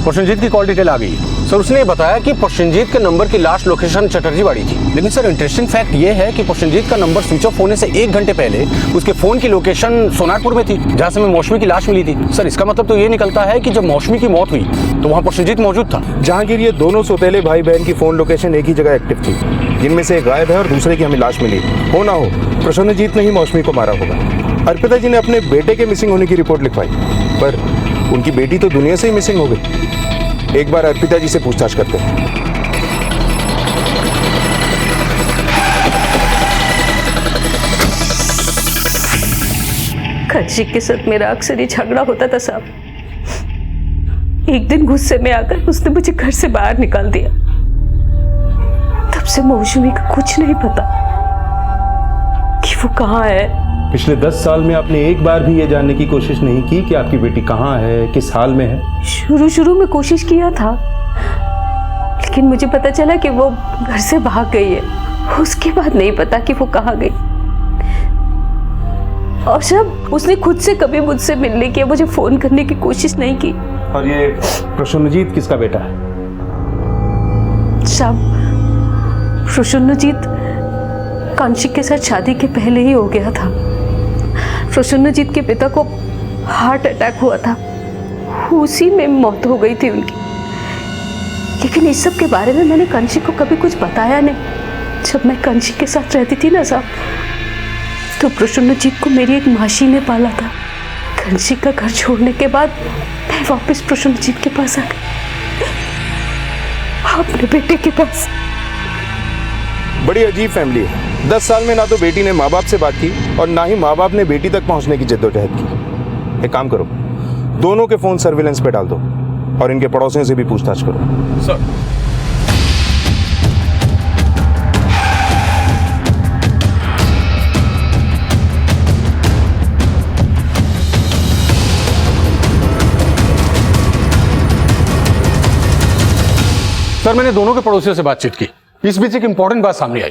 O: प्रसन्नजीत की कॉल डिटेल आ गई है सर। उसने बताया कि प्रसन्नजीत के नंबर की लास्ट लोकेशन चटर्जी बाड़ी थी। लेकिन सर इंटरेस्टिंग फैक्ट ये है कि प्रसन्नजीत का नंबर स्विच ऑफ होने से 1 घंटे पहले उसके फोन की लोकेशन सोनारपुर में थी, जहां से मौसमी की लाश मिली थी। सर इसका मतलब तो ये निकलता है कि जब मौसमी की मौत हुई तो वहाँ प्रसन्नजीत मौजूद था।
L: जहांगीर, ये दोनों सौतेले भाई बहन की फोन लोकेशन एक ही जगह एक्टिव थी, जिनमें से एक गायब है और दूसरे की हमें लाश मिली। हो ना हो प्रसन्नजीत ने ही मौसमी को मारा होगा। अर्पिता जी ने अपने बेटे के मिसिंग होने की रिपोर्ट लिखवाई, पर उनकी बेटी तो दुनिया से ही मिसिंग हो गई। एक बार अर्पिता जी से पूछताछ करते हैं।
V: कौशिक के साथ मेरा अक्सर ही झगड़ा होता था साहब। एक दिन गुस्से में आकर उसने मुझे घर से बाहर निकाल दिया। तब से मौसमी का कुछ नहीं पता कि वो कहाँ है।
L: पिछले 10 साल में आपने एक बार भी ये जानने की कोशिश नहीं की कि आपकी बेटी कहाँ है, किस हाल में है?
V: शुरू में कोशिश किया था, लेकिन मुझे पता चला कि वो घर से भाग गई है। उसके बाद नहीं पता कि वो कहाँ गई। और जब उसने खुद से कभी मुझसे मिलने की, मुझे फोन करने की कोशिश नहीं की।
L: और ये प्रसन्नजीत किसका बेटा है?
V: साहब, प्रसन्नजीत कौशिक के साथ शादी के पहले ही हो गया था। प्रसन्नजीत के पिता को हार्ट अटैक हुआ था, उसी में मौत हो गई थी उनकी। लेकिन इस सब के बारे में मैंने कौशिक को कभी कुछ बताया नहीं। जब मैं कौशिक के साथ रहती थी ना साहब, तो प्रसन्नजीत को मेरी एक मासी ने पाला था। कौशिक का घर छोड़ने के बाद मैं वापस प्रसन्नजीत के पास आ गई, अपने बेटे के पास।
L: बड़ी अजीब फैमिली है। 10 साल में ना तो बेटी ने माँ बाप से बात की और ना ही माँ बाप ने बेटी तक पहुंचने की जद्दोजहद की। एक काम करो, दोनों के फोन सर्विलेंस पे डाल दो और इनके पड़ोसियों से भी पूछताछ करो।
O: सर। सर, मैंने दोनों के पड़ोसियों से बातचीत की। इस बीच एक इंपॉर्टेंट बात सामने आई।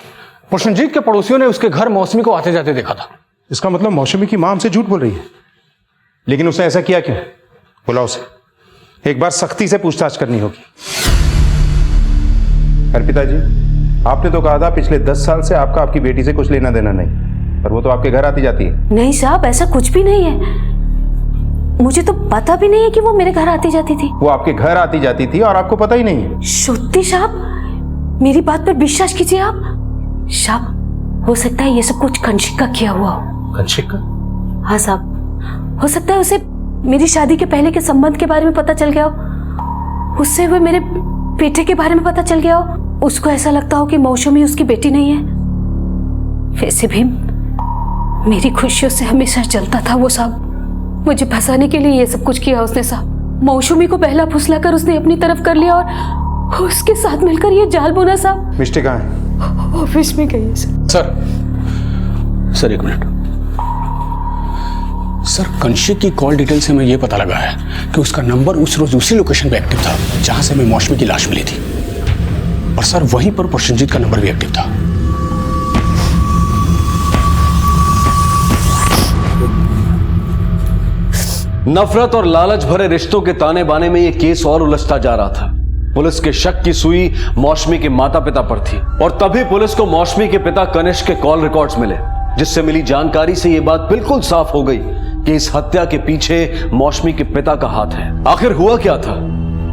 O: प्रसन्नजीत के पड़ोसियों ने उसके घर मौसमी को आते जाते देखा था।
L: इसका मतलब मौसमी की मां हमसे झूठ बोल रही है। लेकिन उसने ऐसा किया क्यों? बुलाओ उसे, एक बार सख्ती से पूछताछ करनी होगी। अर्पिता जी, आपने तो कहा था पिछले 10 साल से आपका आपकी बेटी से कुछ लेना देना नहीं, पर वो तो आपके घर आती जाती है।
V: नहीं साहब, ऐसा कुछ भी नहीं है। मुझे तो पता भी नहीं है कि वो मेरे घर आती जाती थी।
L: वो आपके घर आती जाती थी और आपको पता ही नहीं है?
V: शुद्धि साहब, मेरी बात पर विश्वास कीजिए आप। साहब, हो सकता है ये सब कुछ कौशिक का किया हुआ हो।
L: कौशिक का?
V: हाँ साहब, हो सकता है उसे मेरी शादी के पहले के संबंध के बारे में पता चल गया हो, उससे हुए मेरे बेटे के बारे में पता चल गया हो। उसको ऐसा लगता हो कि मौसमी उसकी बेटी नहीं है। वैसे भी मेरी खुशियों से हमेशा चलता था वो साहब। मुझे फंसाने के लिए ये सब कुछ किया उसने साहब। मौसमी को पहला फुसलाकर उसने अपनी तरफ कर लिया और उसके साथ मिलकर ये जाल बुना साहब।
L: मिष्टी कहाँ है?
V: ऑफिस में गई है सर।
O: सर एक मिनट। सर कंशिक की कॉल डिटेल से मैं ये पता लगा है कि उसका नंबर उस रोज उसी लोकेशन पे एक्टिव था जहां से हमें मौसमी की लाश मिली थी। और सर वहीं पर प्रसन्नजीत का नंबर भी एक्टिव था।
F: नफरत और लालच भरे रिश्तों के ताने बाने में यह केस और उलझता जा रहा था। पुलिस के शक की सुई मौसमी के माता पिता पर थी और तभी पुलिस को मौसमी के पिता कनिष्क के कॉल रिकॉर्ड्स मिले, जिससे मिली जानकारी से यह बात बिल्कुल साफ हो गई कि इस हत्या के पीछे मौसमी के पिता का हाथ है। आखिर हुआ क्या था?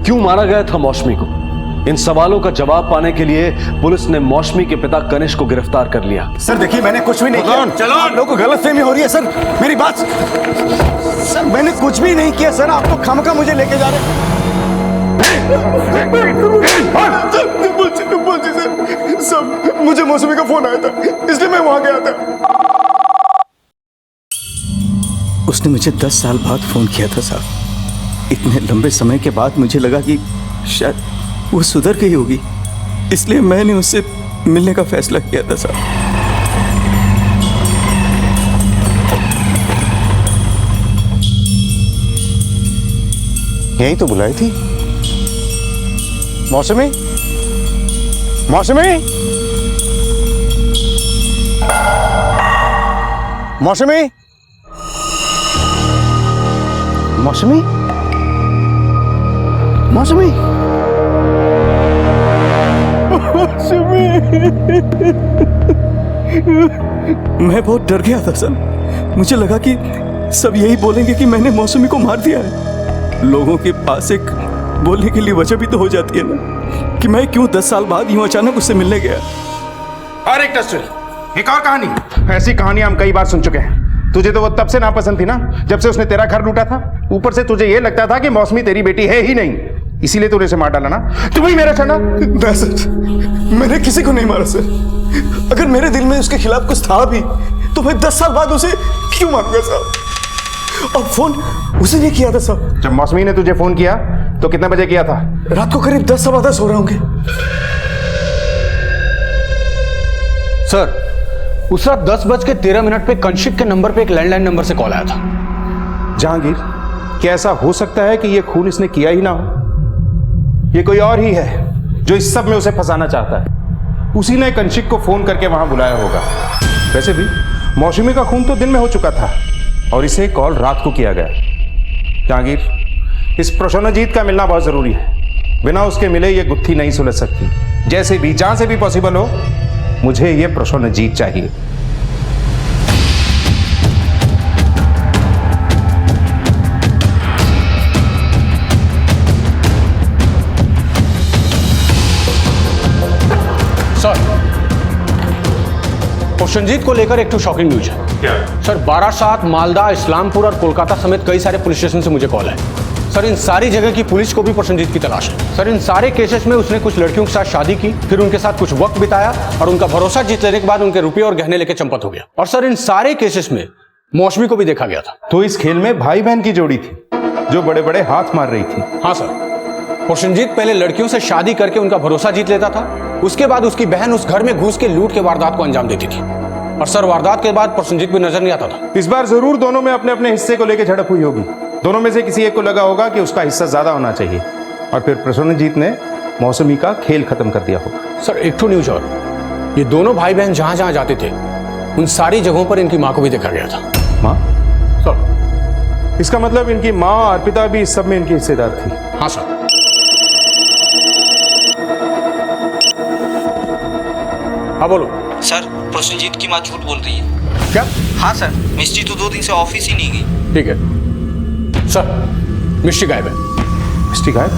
F: क्यों मारा गया था मौसमी को? इन सवालों का जवाब पाने के लिए पुलिस ने मौसमी के पिता कनिष्क को गिरफ्तार कर लिया।
L: सर देखिए, मैंने कुछ भी नहीं किया। चलो, आप लोगों को गलतफहमी हो रही है सर, मेरी बात। सर मैंने कुछ भी नहीं किया सर, आप तो खामखा मुझे लेके जा रहे हैं। सर मुझे मौसमी का फोन आया था, इसलिए मैं वहां गया था। उसने मुझे 10 साल बाद फोन किया था साहब। इतने लंबे समय के बाद मुझे लगा कि शायद वो सुधर गई होगी, इसलिए मैंने उससे मिलने का फैसला किया था साहब। यही तो बुलाई थी। मौसमी, मौसमी, मौसमी, मौसमी, मौसमी, मैं बहुत डर गया था सर। मुझे लगा कि सब यही बोलेंगे कि मैंने मौसमी को मार दिया है। लोगों के पास एक बोलने के लिए वजह भी तो हो जाती है ना, कि मैं क्यों 10 साल बाद यूं अचानक उससे मिलने गया। और एक टेस्ट, एक और कहानी। ऐसी कहानी हम कई बार सुन चुके हैं। तुझे तो वो तब से नापसंद थी ना, जब से उसने तेरा घर लूटा था। ऊपर से तुझे ये लगता था कि मौसमी तेरी बेटी है ही नहीं, इसीलिए तूने उसे मार डाला ना। तू भी मेरा छना। ना सर, मैंने किसी को नहीं मारा सर। अगर मेरे दिल में उसके खिलाफ कुछ था भी तो मैं 10 साल बाद उसे क्यों मारूंगा साहब? और फोन उसे नहीं किया था साहब। जब मौसमी ने तुझे फोन किया तो कितने बजे किया था? रात को करीब 10 सवा 10 हो रहे होंगे
O: सर। उस रात 10:13 पे कंशिक के नंबर पे एक लैंडलाइन नंबर से कॉल आया था।
L: जहांगीर, क्या ऐसा हो सकता है कि यह खून इसने किया ही ना हो? ये कोई और ही है जो इस सब में उसे फंसाना चाहता है। उसी ने कंशिक को फोन करके वहां बुलाया होगा। वैसे भी मौसमी का खून तो दिन में हो चुका था और इसे कॉल रात को किया गया। जहांगीर, इस प्रसन्नजीत का मिलना बहुत जरूरी है। बिना उसके मिले ये गुत्थी नहीं सुलझ सकती। जैसे भी, जहां से भी पॉसिबल हो, मुझे ये प्रसन्नजीत चाहिए।
O: सर, प्रसन्नजीत को लेकर एक तो शॉकिंग न्यूज है। क्या? सर, बारासात, मालदा, इस्लामपुर और कोलकाता समेत कई सारे पुलिस स्टेशन से मुझे कॉल है। सर, इन सारी जगह की पुलिस को भी प्रसन्नजीत की तलाश है। सर, इन सारे केसेस में उसने कुछ लड़कियों के साथ शादी की, फिर उनके साथ कुछ वक्त बिताया और उनका भरोसा जीत लेने के बाद उनके रुपये और गहने लेके चंपत हो गया। और सर, इन सारे केसेस में मौसमी को भी देखा गया था।
L: तो इस खेल में भाई बहन की जोड़ी थी जो बड़े बड़े हाथ मार रही थी।
O: हाँ सर, प्रसन्नजीत पहले लड़कियों से शादी करके उनका भरोसा जीत लेता था। उसके बाद उसकी बहन उस घर में घुस के लूट के वारदात को अंजाम देती थी। और सर, वारदात के बाद प्रसन्नजीत भी नजर नहीं आता था।
L: इस बार जरूर दोनों में अपने अपने हिस्से को लेकर झड़प हुई होगी। दोनों में से किसी एक को लगा होगा कि उसका हिस्सा ज्यादा होना चाहिए और फिर प्रसन्नजीत ने मौसमी का खेल खत्म कर दिया होगा।
O: सर, एक तो न्यूज और, ये दोनों भाई बहन जहां जहां जाते थे उन सारी जगहों पर इनकी मां को भी देखा गया था।
L: मां?
O: सर,
L: इसका मतलब इनकी मां अर्पिता भी इस सब में इनकी हिस्सेदार थी।
O: हाँ सर। हाँ बोलो
E: सर। प्रसन्नजीत की माँ झूठ बोल रही है।
O: क्या?
E: हाँ सर, मिस्टी तो 2 दिन से ऑफिस ही नहीं गई।
O: ठीक है सर, मिस्टी गायब है।
L: मिस्टी गायब?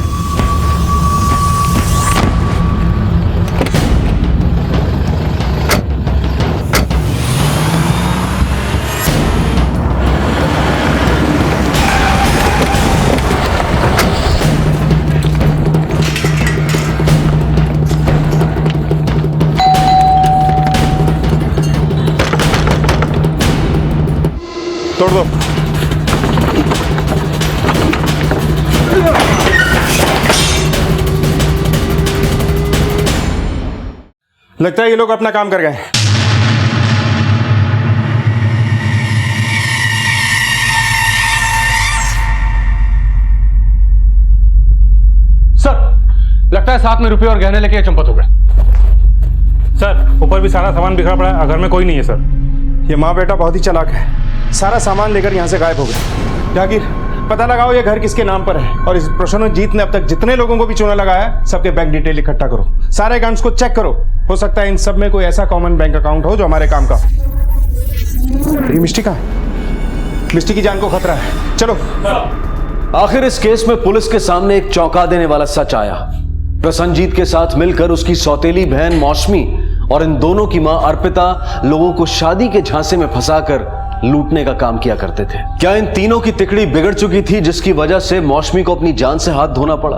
L: तोड़ दो। लगता है ये लोग अपना काम कर गए।
O: लगता है साथ में रुपये और गहने लेके ये चंपत हो गए।
I: सर ऊपर भी सारा सामान बिखरा पड़ा है, घर में कोई नहीं है सर।
Q: ये माँ बेटा बहुत ही चालाक है, सारा सामान लेकर यहाँ से गायब हो गए। जागीर पता लगाओ ये घर किसके नाम पर है, और इस प्रसन्नजीत ने अब तक जितने लोगों को भी चूना लगाया है सबके बैंक डिटेल इकट्ठा करो, सारे अकाउंट्स को चेक करो। हो सकता है इन सब में कोई ऐसा कॉमन बैंक अकाउंट हो जो हमारे काम का। ये मिष्टी कहाँ है? मिष्टी की जान को खतरा है, चलो।
F: आखिर इस केस में पुलिस के सामने एक चौंका देने वाला सच आया। प्रसन्नजीत के साथ मिलकर उसकी सौतेली बहन मौसमी और इन दोनों की मां अर्पिता लोगों को शादी के झांसे में फंसाकर लूटने का काम किया करते थे। क्या इन तीनों की तिकड़ी बिगड़ चुकी थी जिसकी वजह से मौसमी को अपनी जान से हाथ धोना पड़ा?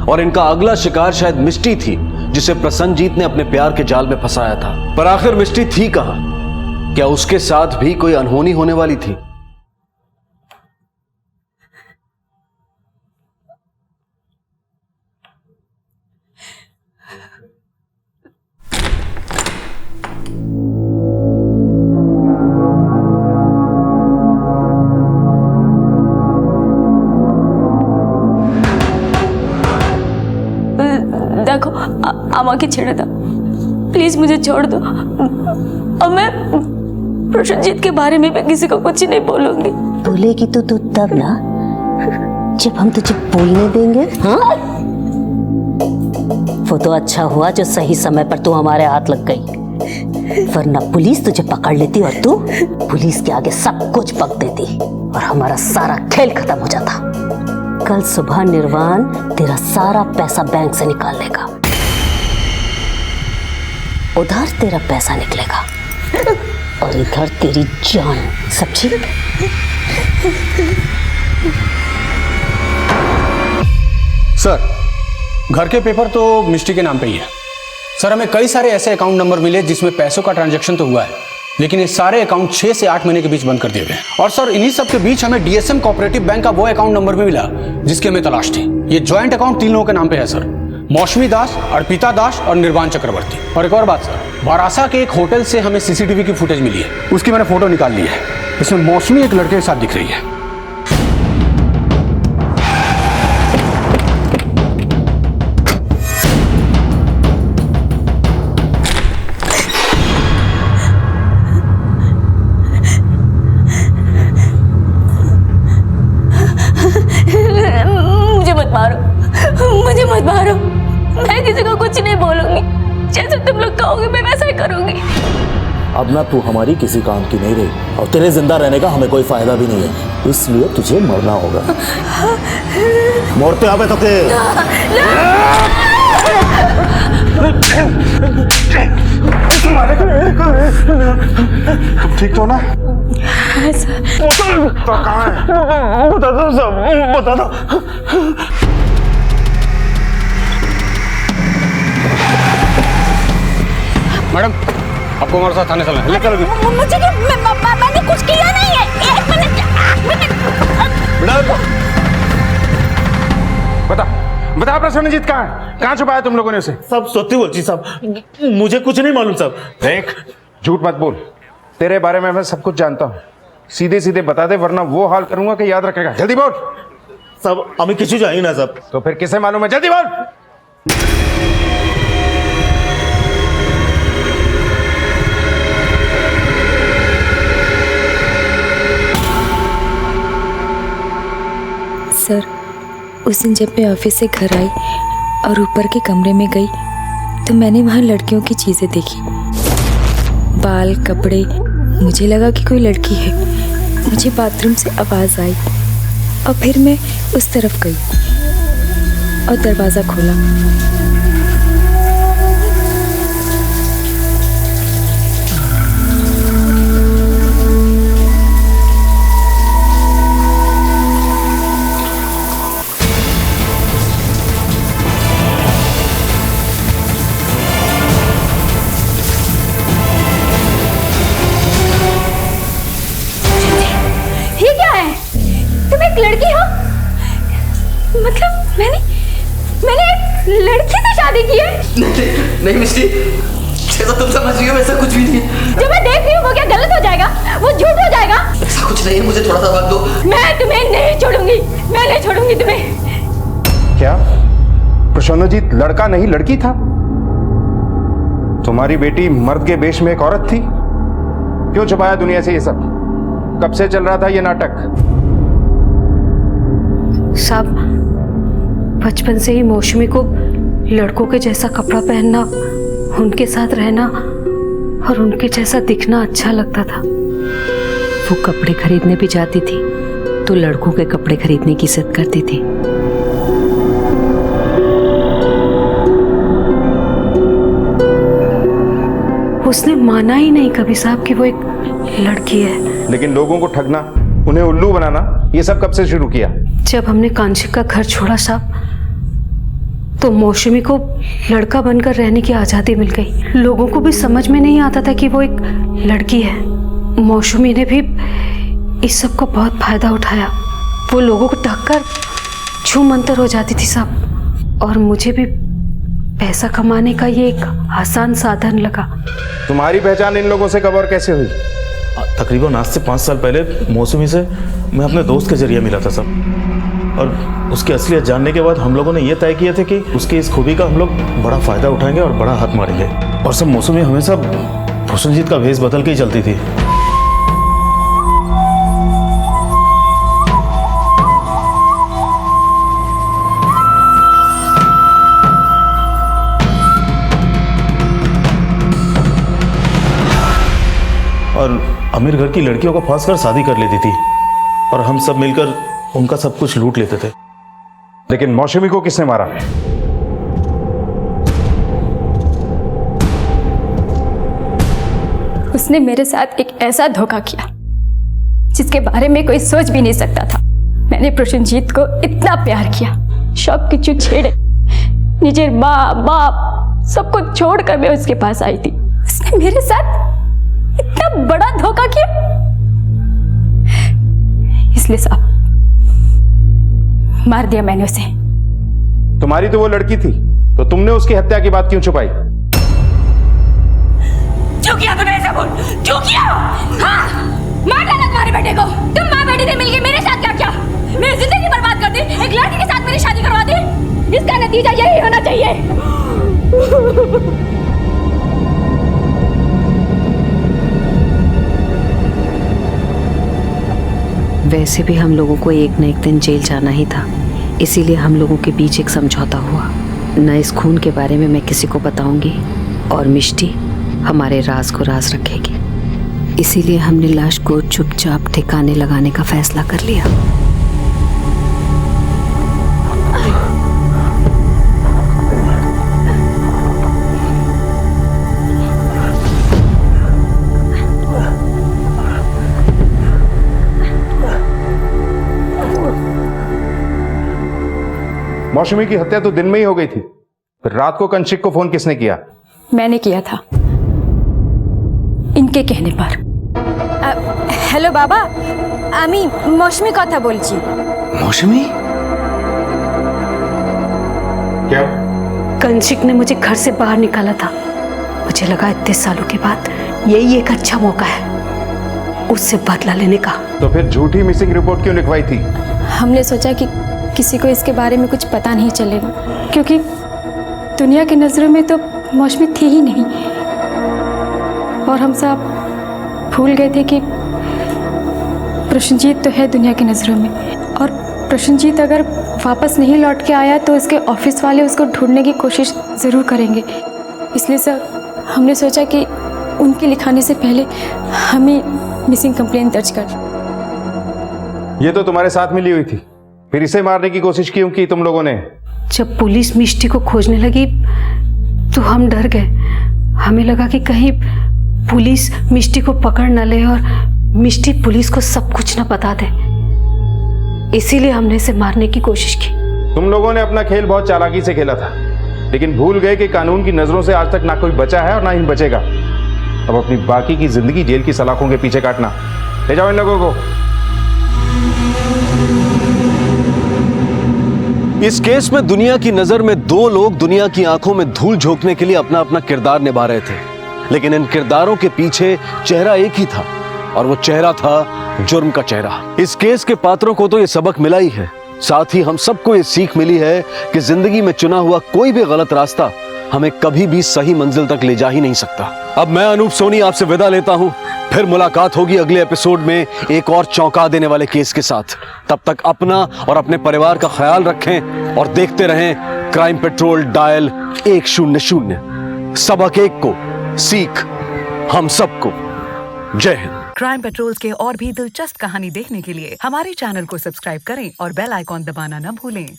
F: और इनका अगला शिकार शायद मिष्टी थी जिसे प्रसन्नजीत ने अपने प्यार के जाल में फंसाया था। पर आखिर मिष्टी थी कहां? क्या उसके साथ भी कोई अनहोनी होने वाली थी?
V: देखो अम्मा की छेड़ा था, प्लीज मुझे छोड़ दो। अब मैं प्रसन्नजीत के बारे में भी किसी को कुछ नहीं बोलूंगी।
M: बोलेगी तो तू तब ना जब हम तुझे बोलने देंगे। हाँ? वो तो अच्छा हुआ जो सही समय पर तू हमारे हाथ लग गई, वरना पुलिस तुझे पकड़ लेती और तू पुलिस के आगे सब कुछ बक देती और हमारा सारा खेल खत्म हो जाता। कल सुबह निर्वाण तेरा सारा पैसा बैंक से निकाल लेगा, उधर तेरा पैसा निकलेगा और इधर तेरी जान। सब ठीक?
O: सर घर के पेपर तो मिष्टी के नाम पे ही है। सर हमें कई सारे ऐसे अकाउंट नंबर मिले जिसमें पैसों का ट्रांजैक्शन तो हुआ है, लेकिन ये सारे अकाउंट 6 से 8 महीने के बीच बंद कर दिए गए। और सर इन्हीं सब के बीच हमें डीएसएम कोऑपरेटिव बैंक का वो अकाउंट नंबर भी मिला जिसकी हमें तलाश थी। ये ज्वाइंट अकाउंट 3 लोगों के नाम पे है सर, मौसमी दास, अर्पिता दास और निर्वाण चक्रवर्ती। और एक और बात सर, बारासा के एक होटल से हमें सीसीटीवी की फुटेज मिली है, उसकी मैंने फोटो निकाल ली है। इसमें मौसमी एक लड़के के साथ दिख रही है।
V: मुझे मत मारो, मैं किसी को कुछ नहीं बोलूंगी, जैसे तुम लोग कहोगे मैं वैसा ही करूंगी।
P: अब ना तू हमारी किसी काम की नहीं रही और तेरे जिंदा रहने का हमें कोई फायदा भी नहीं है, इसलिए तुझे मरना होगा। मरते आवे तो के
Q: ठीक तो ना? बता दो सब, बता दो।
O: मैडम आपको हमारे साथ थाने चलना है, लेकर
V: मुझे मैंने कुछ किया नहीं है। एक मिनट
Q: बता प्रसन्नजीत कहाँ है? कहाँ छुपाया तुम लोगों ने उसे?
P: सब सत्य बोल जी साहब, मुझे कुछ नहीं मालूम साहब।
Q: देख झूठ मत बोल, तेरे बारे में मैं सब कुछ जानता हूँ, सीधे सीधे बता दे वरना वो हाल करूंगा कि याद रखेगा। जल्दी बोल।
P: सब हमें किसी जानी ना साहब।
Q: तो फिर किसे मालूम है? जल्दी बोल।
G: सर उस दिन जब मैं ऑफिस से घर आई और ऊपर के कमरे में गई तो मैंने वहाँ लड़कियों की चीज़ें देखी, बाल, कपड़े। मुझे लगा कि कोई लड़की है। मुझे बाथरूम से आवाज़ आई और फिर मैं उस तरफ गई और दरवाज़ा खोला।
V: लड़की हो? मतलब मैंने एक लड़की से शादी की है?
U: नहीं मिस्टी, जैसा तुम समझ रही हो वैसा कुछ भी नहीं है।
V: जो मैं देख रही हूँ वो क्या गलत हो जाएगा? वो झूठ हो जाएगा?
U: ऐसा कुछ नहीं है, मुझे थोड़ा सा वक्त दो।
V: मैं तुम्हें नहीं छोड़ूंगी, मैं नहीं छोड़ूंगी तुम्हें।
Q: क्या
L: प्रसन्नजीत लड़का नहीं लड़की था। तुम्हारी बेटी मर्द के वेश में एक औरत थी। क्यों छुपाया दुनिया से ये सब? कब से चल रहा था ये नाटक?
R: साहब, बचपन से ही मौसमी को लड़कों के जैसा कपड़ा पहनना, उनके साथ रहना और उनके जैसा दिखना अच्छा लगता था। वो कपड़े खरीदने भी जाती थी तो लड़कों के कपड़े खरीदने की जिद करती थी। उसने माना ही नहीं कभी साहब कि वो एक लड़की है।
L: लेकिन लोगों को ठगना, उन्हें उल्लू बनाना, ये सब कब से शुरू किया?
R: जब हमने कांची का घर छोड़ा साहब, तो मौसमी को लड़का बनकर रहने की आज़ादी मिल गई। लोगों को भी समझ में नहीं आता था कि वो एक लड़की है। मौसमी ने भी इस सब का बहुत फायदा उठाया। वो लोगों को ढककर छूम मंतर हो जाती थी साहब, और मुझे भी पैसा कमाने का ये एक आसान साधन लगा।
L: तुम्हारी पहचान इन लोगों से कब और कैसे हुई?
P: तकरीबन आज से 5 साल पहले मौसमी से मैं अपने दोस्त के जरिए मिला था सब, और उसकी असलियत जानने के बाद हम लोगों ने यह तय किया था कि उसकी इस खूबी का हम लोग बड़ा फायदा उठाएंगे और बड़ा हाथ मारेंगे। और सब मौसमी हमेशा प्रसन्नजीत का भेष बदल के ही चलती थी। और अमीर घर की लड़कियों को फांस कर शादी कर लेती थी, और हम सब मिलकर उनका सब कुछ लूट लेते थे।
L: लेकिन मौसमी को किसने मारा?
G: उसने मेरे साथ एक ऐसा धोखा किया जिसके बारे में कोई सोच भी नहीं सकता था। मैंने प्रसन्नजीत को इतना प्यार किया, सब कुछ छेड़े, निजे माँ बाप सबको छोड़कर मैं उसके पास आई थी। उसने मेरे साथ इतना बड़ा धोखा किया। इसलिए साहब मार दिया मैंने उसे।
L: तुम्हारी तो वो लड़की थी, तो तुमने उसकी हत्या की बात क्यों छुपाई?
G: क्यों किया तूने ऐसा? बोल क्यों किया? हाँ, मार डाला तुम्हारे बेटे को। तुम माँ बेटी ने मिलकर मेरे साथ क्या किया? मेरी जिंदगी बर्बाद कर दी, एक लड़की के साथ मेरी शादी करवा दी। इसका नतीजा यही होना चाहिए।
R: वैसे भी हम लोगों को एक न एक दिन जेल जाना ही था, इसीलिए हम लोगों के बीच एक समझौता हुआ। न इस खून के बारे में मैं किसी को बताऊंगी, और मिष्टी हमारे राज को राज रखेगी। इसीलिए हमने लाश को चुपचाप ठिकाने लगाने का फैसला कर लिया।
L: मौसमी की हत्या तो दिन में ही हो गई थी, फिर रात को कंचिक को फोन किसने किया?
G: मैंने किया था, इनके कहने पर।
J: हेलो बाबा, আমি মৌসুমি কথা বলছি।
N: मौसमी?
L: क्या?
R: कंचिक ने मुझे घर से बाहर निकाला था। मुझे लगा इतने सालों के बाद यही एक अच्छा मौका है उससे बदला लेने का।
L: तो फिर झूठी मिसिंग रिपोर्ट क्यों लिखवाई थी?
G: हमने सोचा कि किसी को इसके बारे में कुछ पता नहीं चलेगा, क्योंकि दुनिया की नज़रों में तो मौसमी थी ही नहीं, और हम सब भूल गए थे कि प्रसन्नजीत तो है दुनिया की नज़रों में, और प्रसन्नजीत अगर वापस नहीं लौट के आया तो उसके ऑफिस वाले उसको ढूंढने की कोशिश ज़रूर करेंगे। इसलिए सर हमने सोचा कि उनके लिखाने से पहले हम ही मिसिंग कंप्लेंट दर्ज कर।
L: ये तो तुम्हारे साथ मिली हुई थी, फिर इसे मारने की कोशिश क्यों की तुम लोगों ने?
R: जब पुलिस मिष्टी को खोजने लगी तो हम डर गए। हमें लगा कि कहीं पुलिस मिष्टी को पकड़ न ले और मिष्टी पुलिस को सब कुछ न बता दे, इसीलिए हमने इसे मारने की कोशिश की।
L: तुम लोगों ने अपना खेल बहुत चालाकी से खेला था, लेकिन भूल गए कि कानून की नजरों से आज तक ना कोई बचा है और ना ही बचेगा। अब अपनी बाकी की जिंदगी जेल की सलाखों के पीछे काटना। ले जाओ इन लोगों को।
F: इस केस में दुनिया की नजर में दो लोग दुनिया की आंखों में धूल झोंकने के लिए अपना अपना किरदार निभा रहे थे, लेकिन इन किरदारों के पीछे चेहरा एक ही था, और वो चेहरा था जुर्म का चेहरा। इस केस के पात्रों को तो ये सबक मिला ही है, साथ ही हम सबको ये सीख मिली है कि जिंदगी में चुना हुआ कोई भी गलत रास्ता हमें कभी भी सही मंजिल तक ले जा ही नहीं सकता। अब मैं अनूप सोनी आपसे विदा लेता हूं। फिर मुलाकात होगी अगले एपिसोड में एक और चौंका देने वाले केस के साथ। तब तक अपना और अपने परिवार का ख्याल रखें और देखते रहें क्राइम पेट्रोल डायल 100। सबक एक को, सीख हम सबको। जय हिंद।
B: क्राइम पेट्रोल्स के और भी दिलचस्प कहानी देखने के लिए हमारे चैनल को सब्सक्राइब करें और बेल आइकॉन दबाना न भूलें।